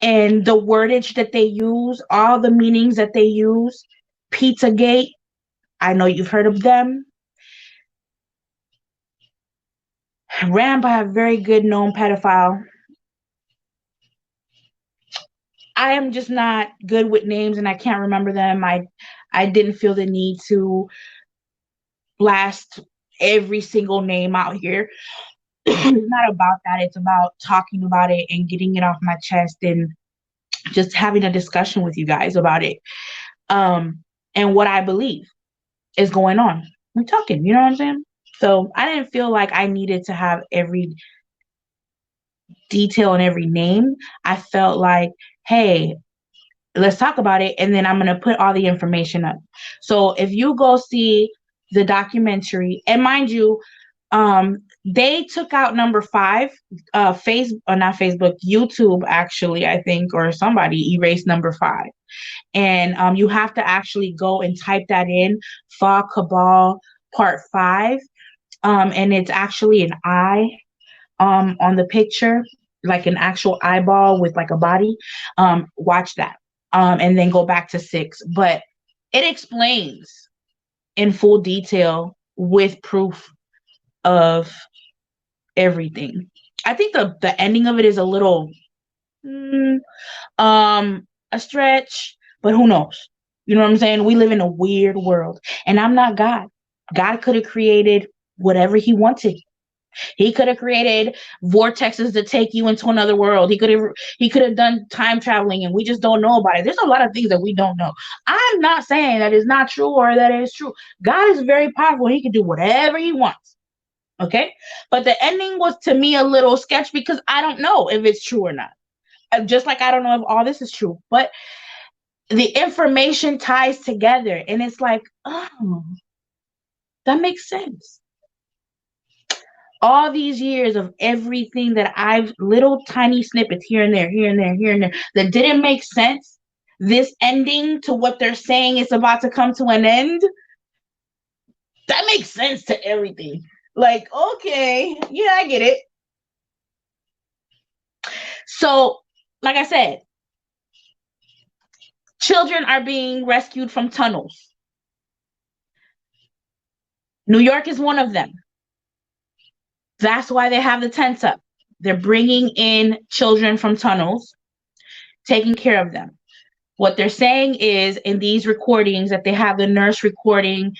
And the wordage that they use, all the meanings that they use, Pizzagate, I know you've heard of them. Ran by a very good known pedophile. I am just not good with names and I can't remember them. I didn't feel the need to blast every single name out here. It's not about that. It's about talking about it and getting it off my chest and just having a discussion with you guys about it. And what I believe is going on. We're talking, you know what I'm saying? So I didn't feel like I needed to have every detail and every name. I felt like, hey, let's talk about it, and then I'm going to put all the information up. So if you go see the documentary, and mind you, they took out number 5, not Facebook, YouTube actually, I think, or somebody erased number 5. And you have to actually go and type that in, Fall Cabal Part 5. And it's actually an eye on the picture. like an actual eyeball with like a body. Watch that. And then go back to 6. But it explains in full detail with proof of everything. I think the ending of it is a little mm, a stretch, but who knows? You know what I'm saying? We live in a weird world, and I'm not God. God could have created whatever he wanted. He could have created vortexes to take you into another world. He could have done time traveling, and we just don't know about it. There's a lot of things that we don't know. I'm not saying that it's not true or that it is true. God is very powerful. He can do whatever he wants. Okay? But the ending was to me a little sketch because I don't know if it's true or not. Just like I don't know if all this is true. But the information ties together, and it's like, oh, that makes sense. All these years of everything that I've little tiny snippets here and there, here and there, here and there that didn't make sense. This ending to what they're saying is about to come to an end. That makes sense to everything. Like, okay, yeah, I get it. So, like I said, children are being rescued from tunnels. New York is one of them. That's why they have the tents up. They're bringing in children from tunnels, taking care of them. What they're saying is in these recordings that they have the nurse recording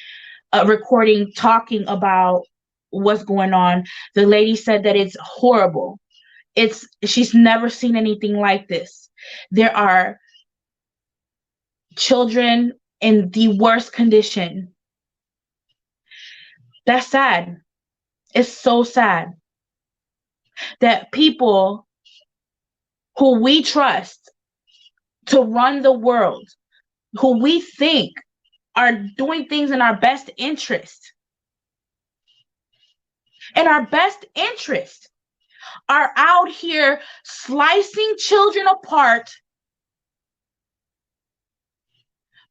talking about what's going on. The lady said that it's horrible. She's never seen anything like this. There are children in the worst condition. That's sad. It's so sad that people who we trust to run the world, who we think are doing things in our best interest, are out here slicing children apart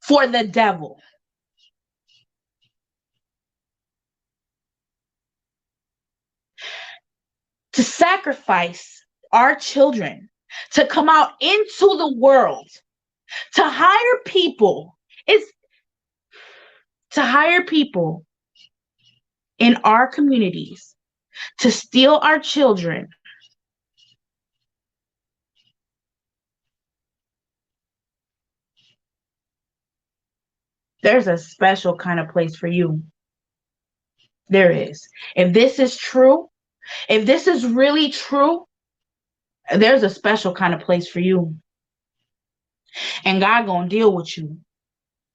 for the devil. To sacrifice our children, to come out into the world, to hire people, is to hire people in our communities to steal our children. There's a special kind of place for you. There is. If this is true, if this is really true, there's a special kind of place for you. And God gonna deal with you.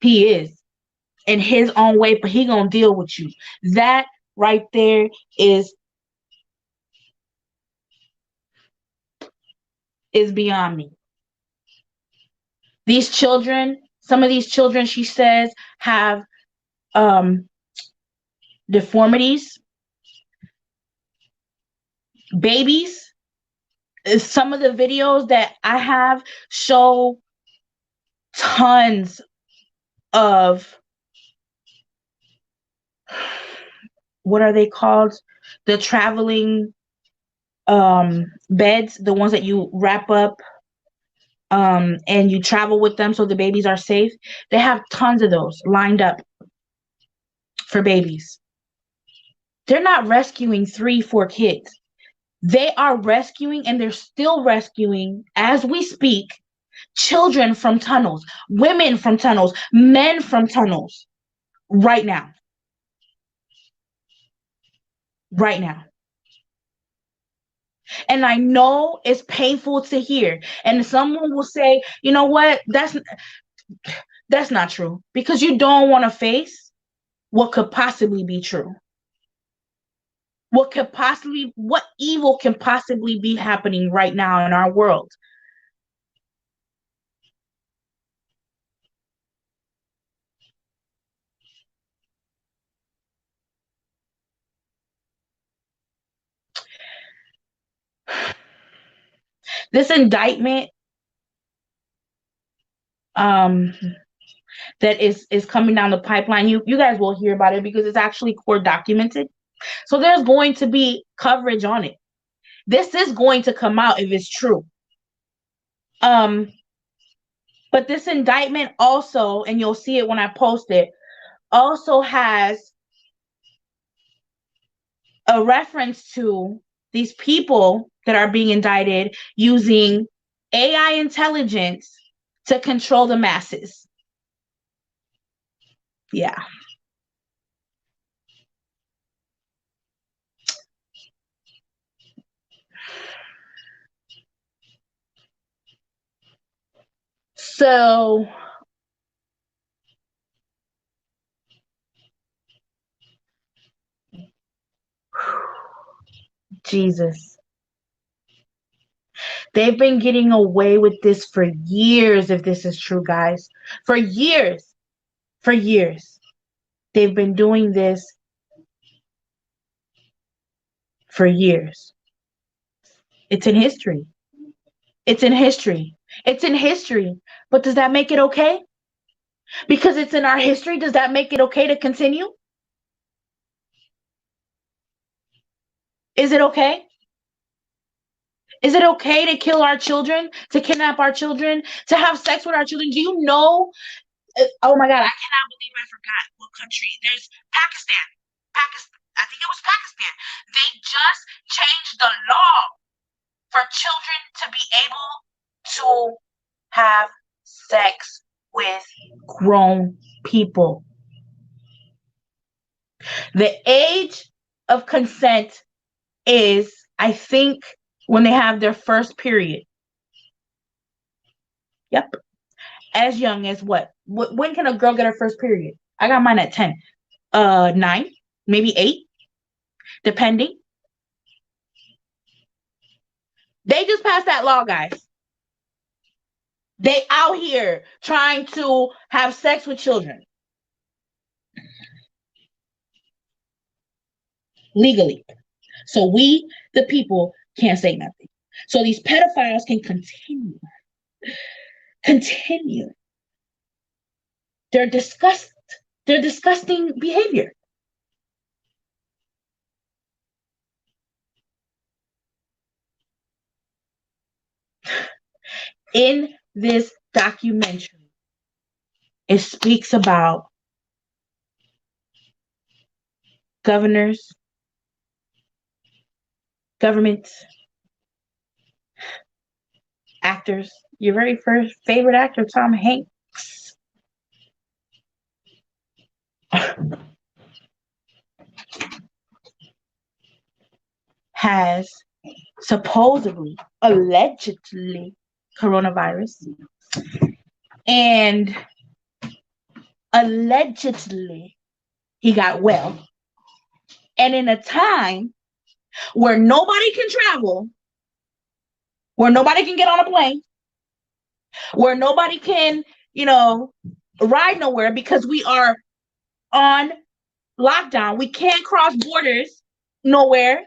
He is. In his own way, but he gonna deal with you. That right there is beyond me. These children, some of these children, she says, have deformities. Babies. Some of the videos that I have show tons of, what are they called? The traveling beds, the ones that you wrap up and you travel with them so the babies are safe. They have tons of those lined up for babies. They're not rescuing 3-4 kids. They are rescuing, and they're still rescuing as we speak, children from tunnels, women from tunnels, men from tunnels right now. Right now. And I know it's painful to hear. And someone will say, you know what? That's not true, because you don't want to face what could possibly be true. What evil can possibly be happening right now in our world? This indictment that is coming down the pipeline, you guys will hear about it because it's actually court documented. So there's going to be coverage on it. This is going to come out if it's true. Um, but this indictment also, and you'll see it when I post it, also has a reference to these people that are being indicted using AI intelligence to control the masses. Yeah. So, Jesus. They've been getting away with this for years, if this is true, guys. For years. For years. They've been doing this for years. It's in history. It's in history. It's in history. But does that make it okay? Because it's in our history, does that make it okay to continue? Is it okay? Is it okay to kill our children, to kidnap our children, to have sex with our children? Do you know? Oh my God, I cannot believe I forgot what country. There's Pakistan. Pakistan. I think it was Pakistan. They just changed the law for children to be able to have sex with grown people. The age of consent is, I think, when they have their first period. Yep. As young as what? When can a girl get her first period? I got mine at 10. 9, maybe 8, depending. They just passed that law, guys. They out here trying to have sex with children. Legally. So we, the people, can't say nothing. So these pedophiles can continue. Continue. They're disgust. They're disgusting behavior. In this documentary, it speaks about governors, governments, actors. Your very first favorite actor, Tom Hanks, has supposedly, allegedly, coronavirus. And allegedly, he got well. And in a time where nobody can travel, where nobody can get on a plane, where nobody can, you know, ride nowhere because we are on lockdown. We can't cross borders nowhere.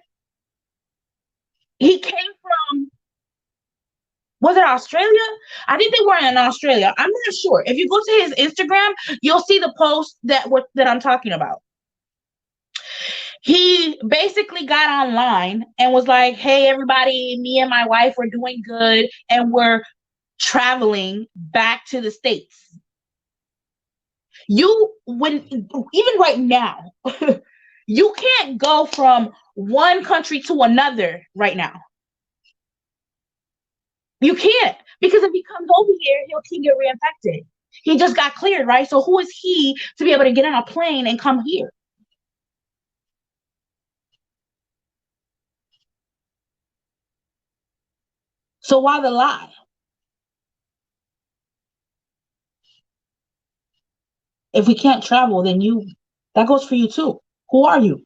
He came from, was it Australia? I think they were in Australia. I'm not sure. If you go to his Instagram, you'll see the post that I'm talking about. He basically got online and was like, "Hey, everybody, me and my wife are doing good, and we're traveling back to the States." Even right now, you can't go from one country to another right now. You can't, because if he comes over here, he'll get reinfected. He just got cleared, right? So who is he to be able to get on a plane and come here? So why the lie? If we can't travel, then that goes for you too. Who are you?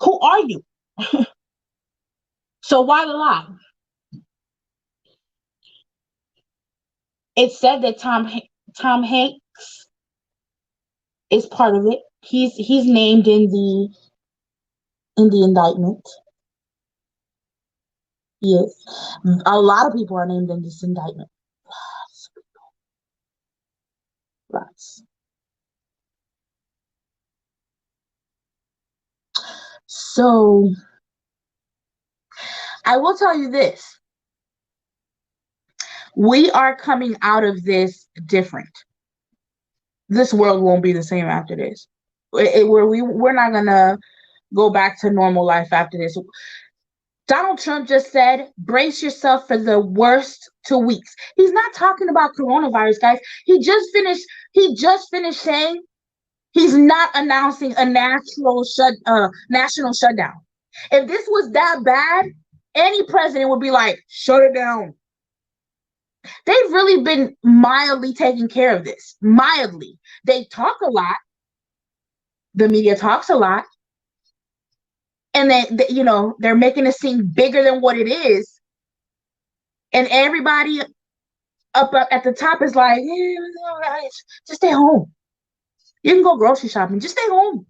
Who are you? So why the lie? It said that Tom Hanks is part of it. He's named in the indictment. Yes, a lot of people are named in this indictment. Lots. So I will tell you this. We are coming out of this different. This world won't be the same after this. We're not gonna go back to normal life after this. Donald Trump just said, brace yourself for the worst 2 weeks. He's not talking about coronavirus, guys. He just finished saying he's not announcing a national shutdown. If this was that bad, any president would be like, shut it down. They've really been mildly taking care of this. Mildly. They talk a lot. The media talks a lot. And then, they're making it seem bigger than what it is. And everybody up at the top is like, just stay home. You can go grocery shopping. Just stay home.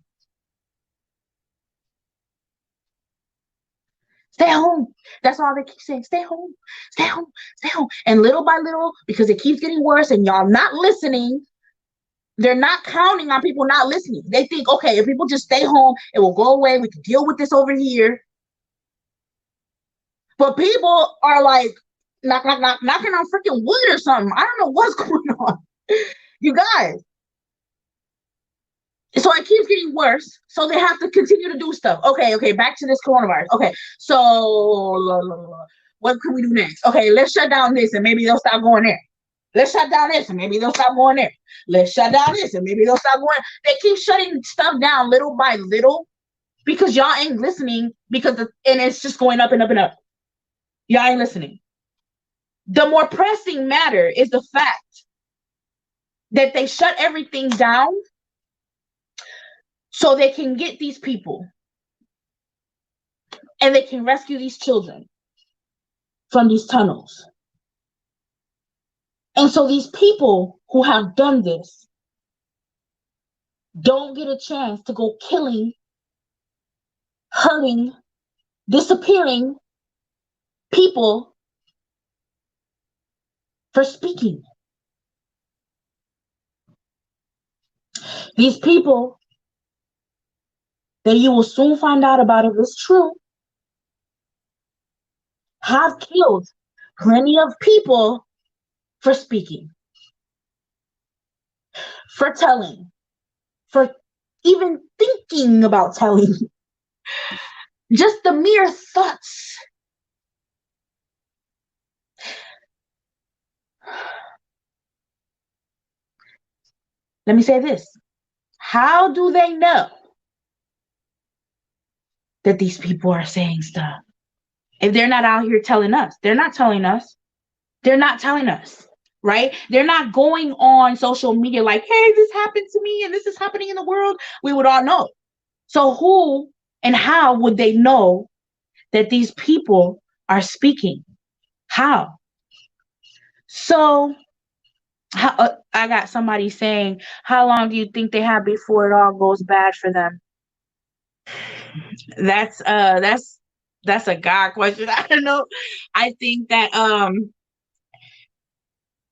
Stay home. That's all they keep saying. Stay home. Stay home. Stay home. And little by little, because it keeps getting worse and y'all not listening, they're not counting on people not listening. They think, okay, if people just stay home, it will go away. We can deal with this over here. But people are like knocking on freaking wood or something. I don't know what's going on. You guys. So it keeps getting worse. So they have to continue to do stuff. Okay, back to this coronavirus. Okay, so what can we do next? Okay, let's shut down this and maybe they'll stop going there. Let's shut down this and maybe they'll stop going there. Let's shut down this and maybe they'll stop going. They keep shutting stuff down little by little because y'all ain't listening and it's just going up and up and up. Y'all ain't listening. The more pressing matter is the fact that they shut everything down so they can get these people and they can rescue these children from these tunnels. And so these people who have done this don't get a chance to go killing, hurting, disappearing people for speaking. These people that you will soon find out about if it's true have killed plenty of people for speaking, for telling, for even thinking about telling. Just the mere thoughts. Let me say this. How do they know that these people are saying stuff? If they're not out here telling us, they're not telling us. They're not telling us, right? They're not going on social media like, hey, this happened to me and this is happening in the world. We would all know. So who and how would they know that these people are speaking? How? So I got somebody saying, how long do you think they have before it all goes bad for them? That's a God question. I don't know. I think that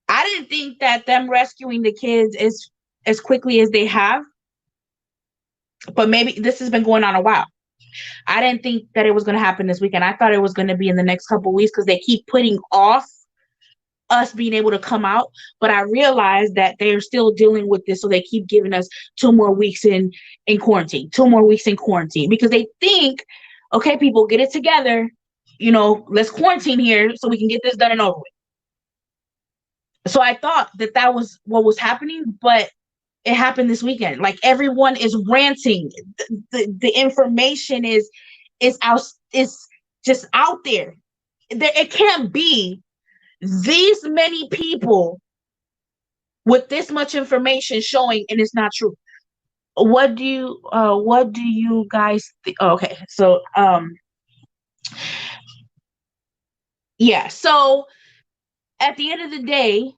I didn't think that them rescuing the kids is as quickly as they have, but maybe this has been going on a while. I didn't think that it was going to happen this weekend. I thought it was going to be in the next couple of weeks because they keep putting off us being able to come out. But I realized that they're still dealing with this, so they keep giving us 2 more weeks in quarantine, 2 more weeks in quarantine, because they think, okay, people, get it together. Let's quarantine here so we can get this done and over with. So I thought that was what was happening, but it happened this weekend. Like, everyone is ranting. The information is out, is just out there. It can't be these many people with this much information showing, and it's not true. What do you guys think? Oh, okay, so yeah, so at the end of the day,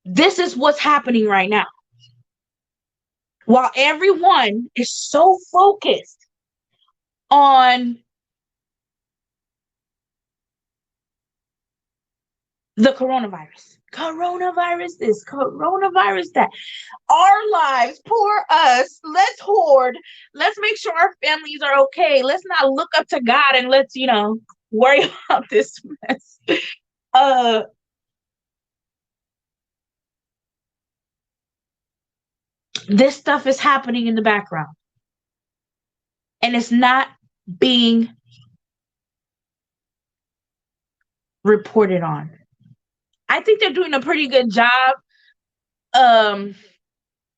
this is what's happening right now. While everyone is so focused on the coronavirus, Coronavirus this, coronavirus that. Our lives, poor us. Let's hoard. Let's make sure our families are okay. Let's not look up to God and let's, worry about this mess. Uh, this stuff is happening in the background and it's not being reported on. I think they're doing a pretty good job um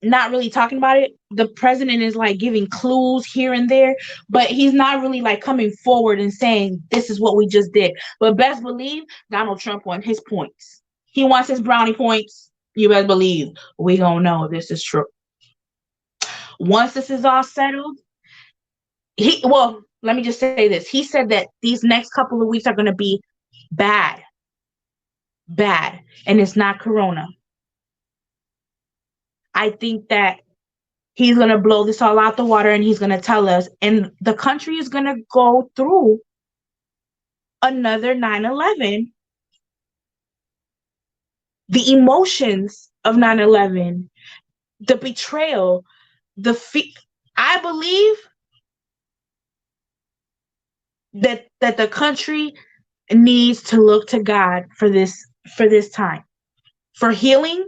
not really talking about it. The president is like giving clues here and there, but he's not really like coming forward and saying this is what we just did. But best believe Donald Trump wants his points. He wants his brownie points. You best believe we gonna know if this is true. Once this is all settled, let me just say this. He said that these next couple of weeks are gonna be bad, bad, and it's not corona. I think that he's going to blow this all out the water and he's going to tell us, and the country is going to go through another 9/11. The emotions of 9/11, the betrayal, I believe that the country needs to look to God for this time, for healing,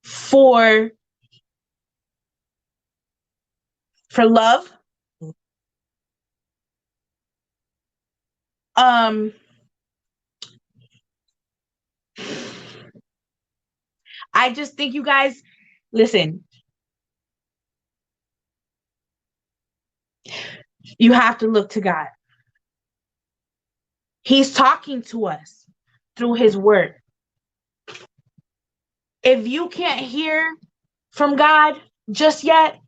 for love. Um I just think you guys listen, you have to look to God. He's talking to us through his word. If you can't hear from God just yet,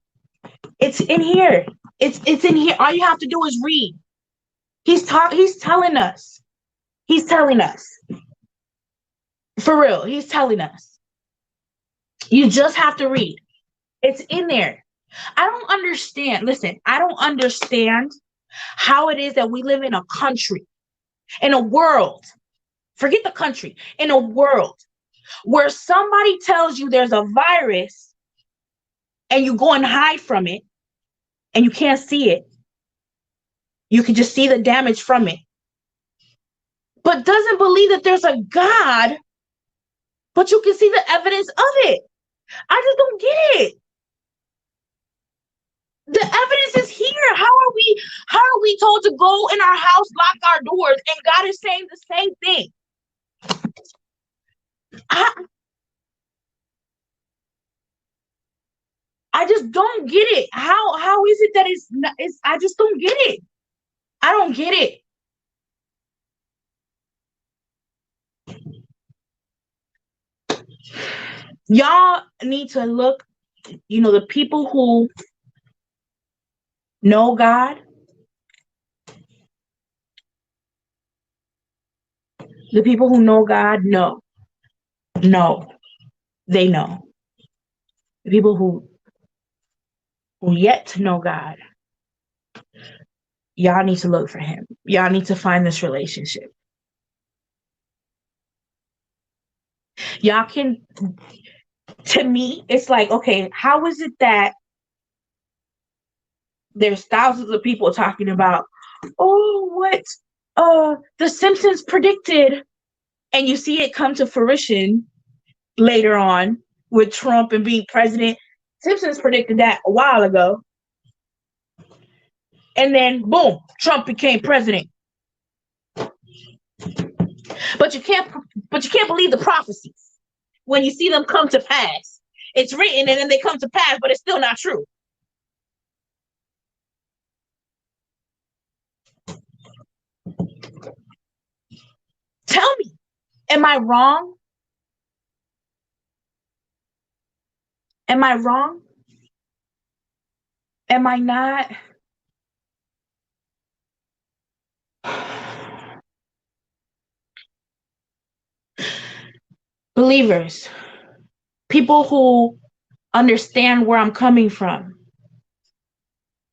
it's in here. It's in here. All you have to do is read. He's telling us. He's telling us. For real, he's telling us. You just have to read. It's in there. I don't understand. Listen, I don't understand how it is that we live in a country, in a world, forget the country, in a world where somebody tells you there's a virus and you go and hide from it and you can't see it. You can just see the damage from it. But doesn't believe that there's a God, but you can see the evidence of it. I just don't get it. The evidence is here. How are we told to go in our house, lock our doors, and God is saying the same thing? I I just don't get it. How is it that it's I just don't get it. I don't get it. Y'all need to look, the people who know God, the people who know God know. No, they know. The people who yet to know God, y'all need to look for him. Y'all need to find this relationship. Y'all can, to me, it's like, okay, how is it that there's thousands of people talking about, oh, what the Simpsons predicted, and you see it come to fruition later on with Trump and being president. Simpsons predicted that a while ago. And then boom, Trump became president. But you can't believe the prophecies when you see them come to pass. It's written and then they come to pass, but it's still not true. Tell me, am I wrong? Am I wrong? Am I not? Believers, people who understand where I'm coming from,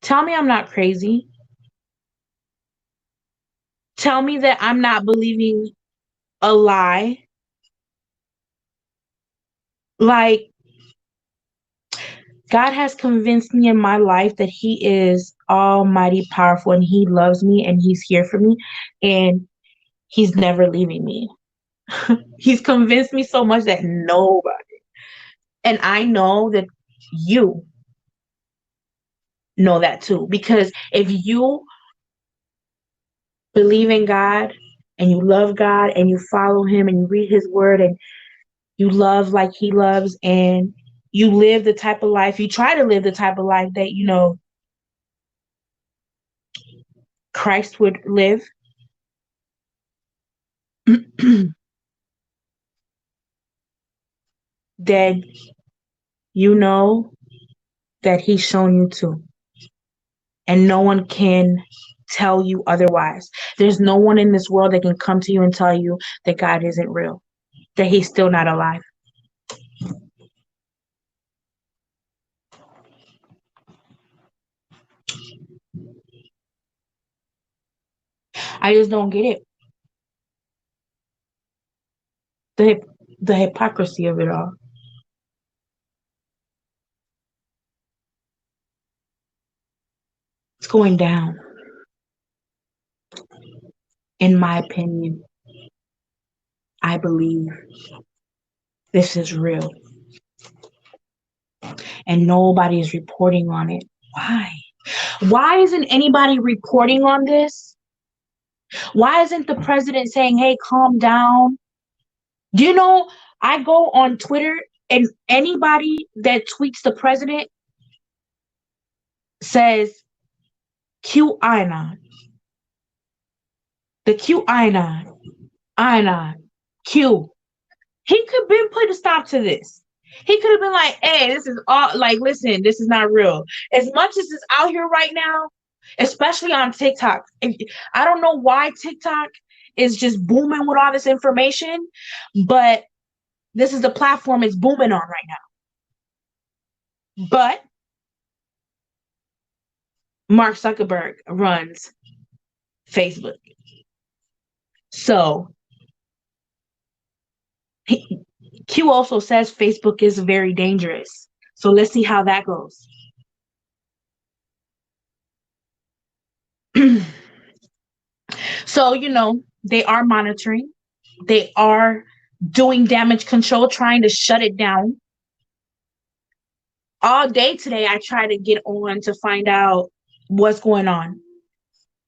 tell me I'm not crazy. Tell me that I'm not believing a lie. Like, God has convinced me in my life that He is almighty powerful and He loves me and He's here for me and He's never leaving me. He's convinced me so much that nobody, and I know that you know that too. Because if you believe in God and you love God and you follow Him and you read His word and you love like He loves and you live the type of life, you try to live the type of life that, Christ would live, then you know that He's shown you to. And no one can tell you otherwise. There's no one in this world that can come to you and tell you that God isn't real, that He's still not alive. I just don't get it. The the hypocrisy of it all. It's going down, in my opinion. I believe this is real. And nobody is reporting on it. Why? Why isn't anybody reporting on this? Why isn't the president saying, hey, calm down? Do you know, I go on Twitter and anybody that tweets the president says QAnon, the QAnon, Anon, Q. He could have been put a stop to this. He could have been like, hey, this is all, like, listen, this is not real. As much as it's out here right now, especially on TikTok. I don't know why TikTok is just booming with all this information, but this is the platform it's booming on right now. But Mark Zuckerberg runs Facebook. So Q also says Facebook is very dangerous. So let's see how that goes. So, they are monitoring. They are doing damage control, trying to shut it down. All day today, I try to get on to find out what's going on.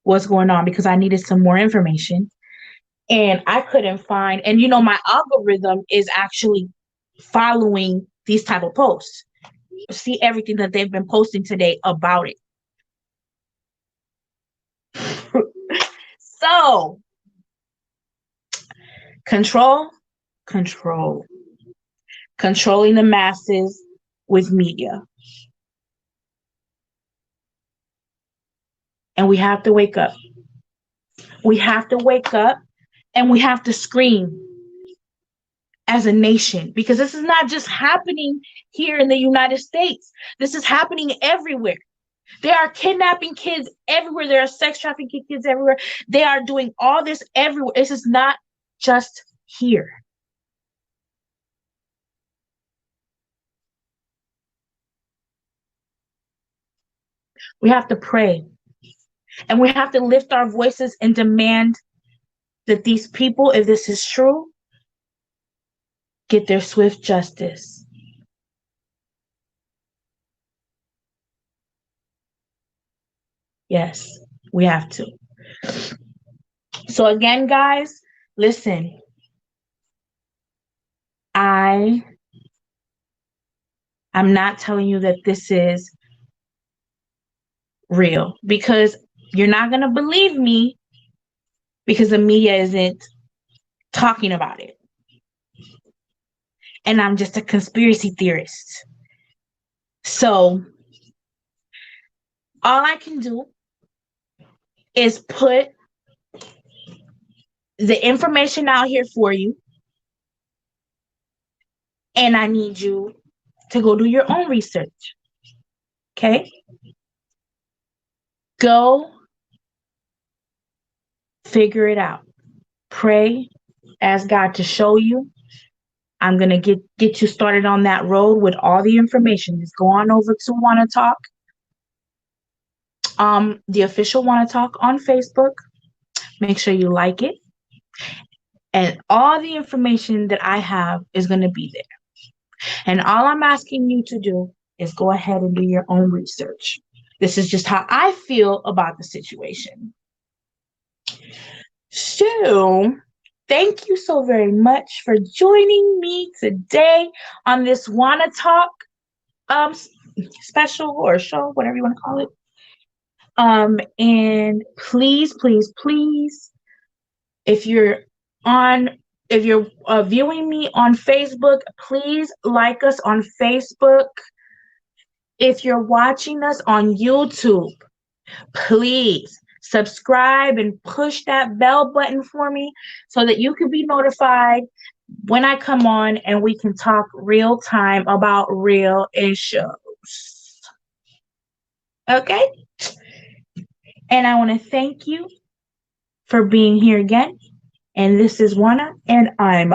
What's going on, because I needed some more information. And I couldn't find, and my algorithm is actually following these type of posts. See everything that they've been posting today about it. So, control, control, controlling the masses with media. And we have to wake up. We have to wake up and we have to scream as a nation, because this is not just happening here in the United States. This is happening everywhere. They are kidnapping kids everywhere. There are sex trafficking kids everywhere. They are doing all this everywhere. This is not just here. We have to pray and we have to lift our voices and demand that these people, if this is true, get their swift justice. Yes, we have to. So again, guys, listen. I'm not telling you that this is real, because you're not going to believe me because the media isn't talking about it. And I'm just a conspiracy theorist. So all I can do is put the information out here for you. And I need you to go do your own research. Okay? Go figure it out. Pray Ask God to show you. I'm gonna get you started on that road with all the information. Just go on over to Wanna Talk, the official Wanna Talk on Facebook. Make sure you like it, and all the information that I have is gonna be there. And all I'm asking you to do is go ahead and do your own research. This is just how I feel about the situation. So, thank you so very much for joining me today on this Wanna Talk um special or show, whatever you want to call it. And please, please, please, if you're on, if you're viewing me on Facebook, please like us on Facebook. If you're watching us on YouTube, please subscribe and push that bell button for me so that you can be notified when I come on and we can talk real time about real issues. Okay? And I want to thank you for being here again. And this is Juana, and I'm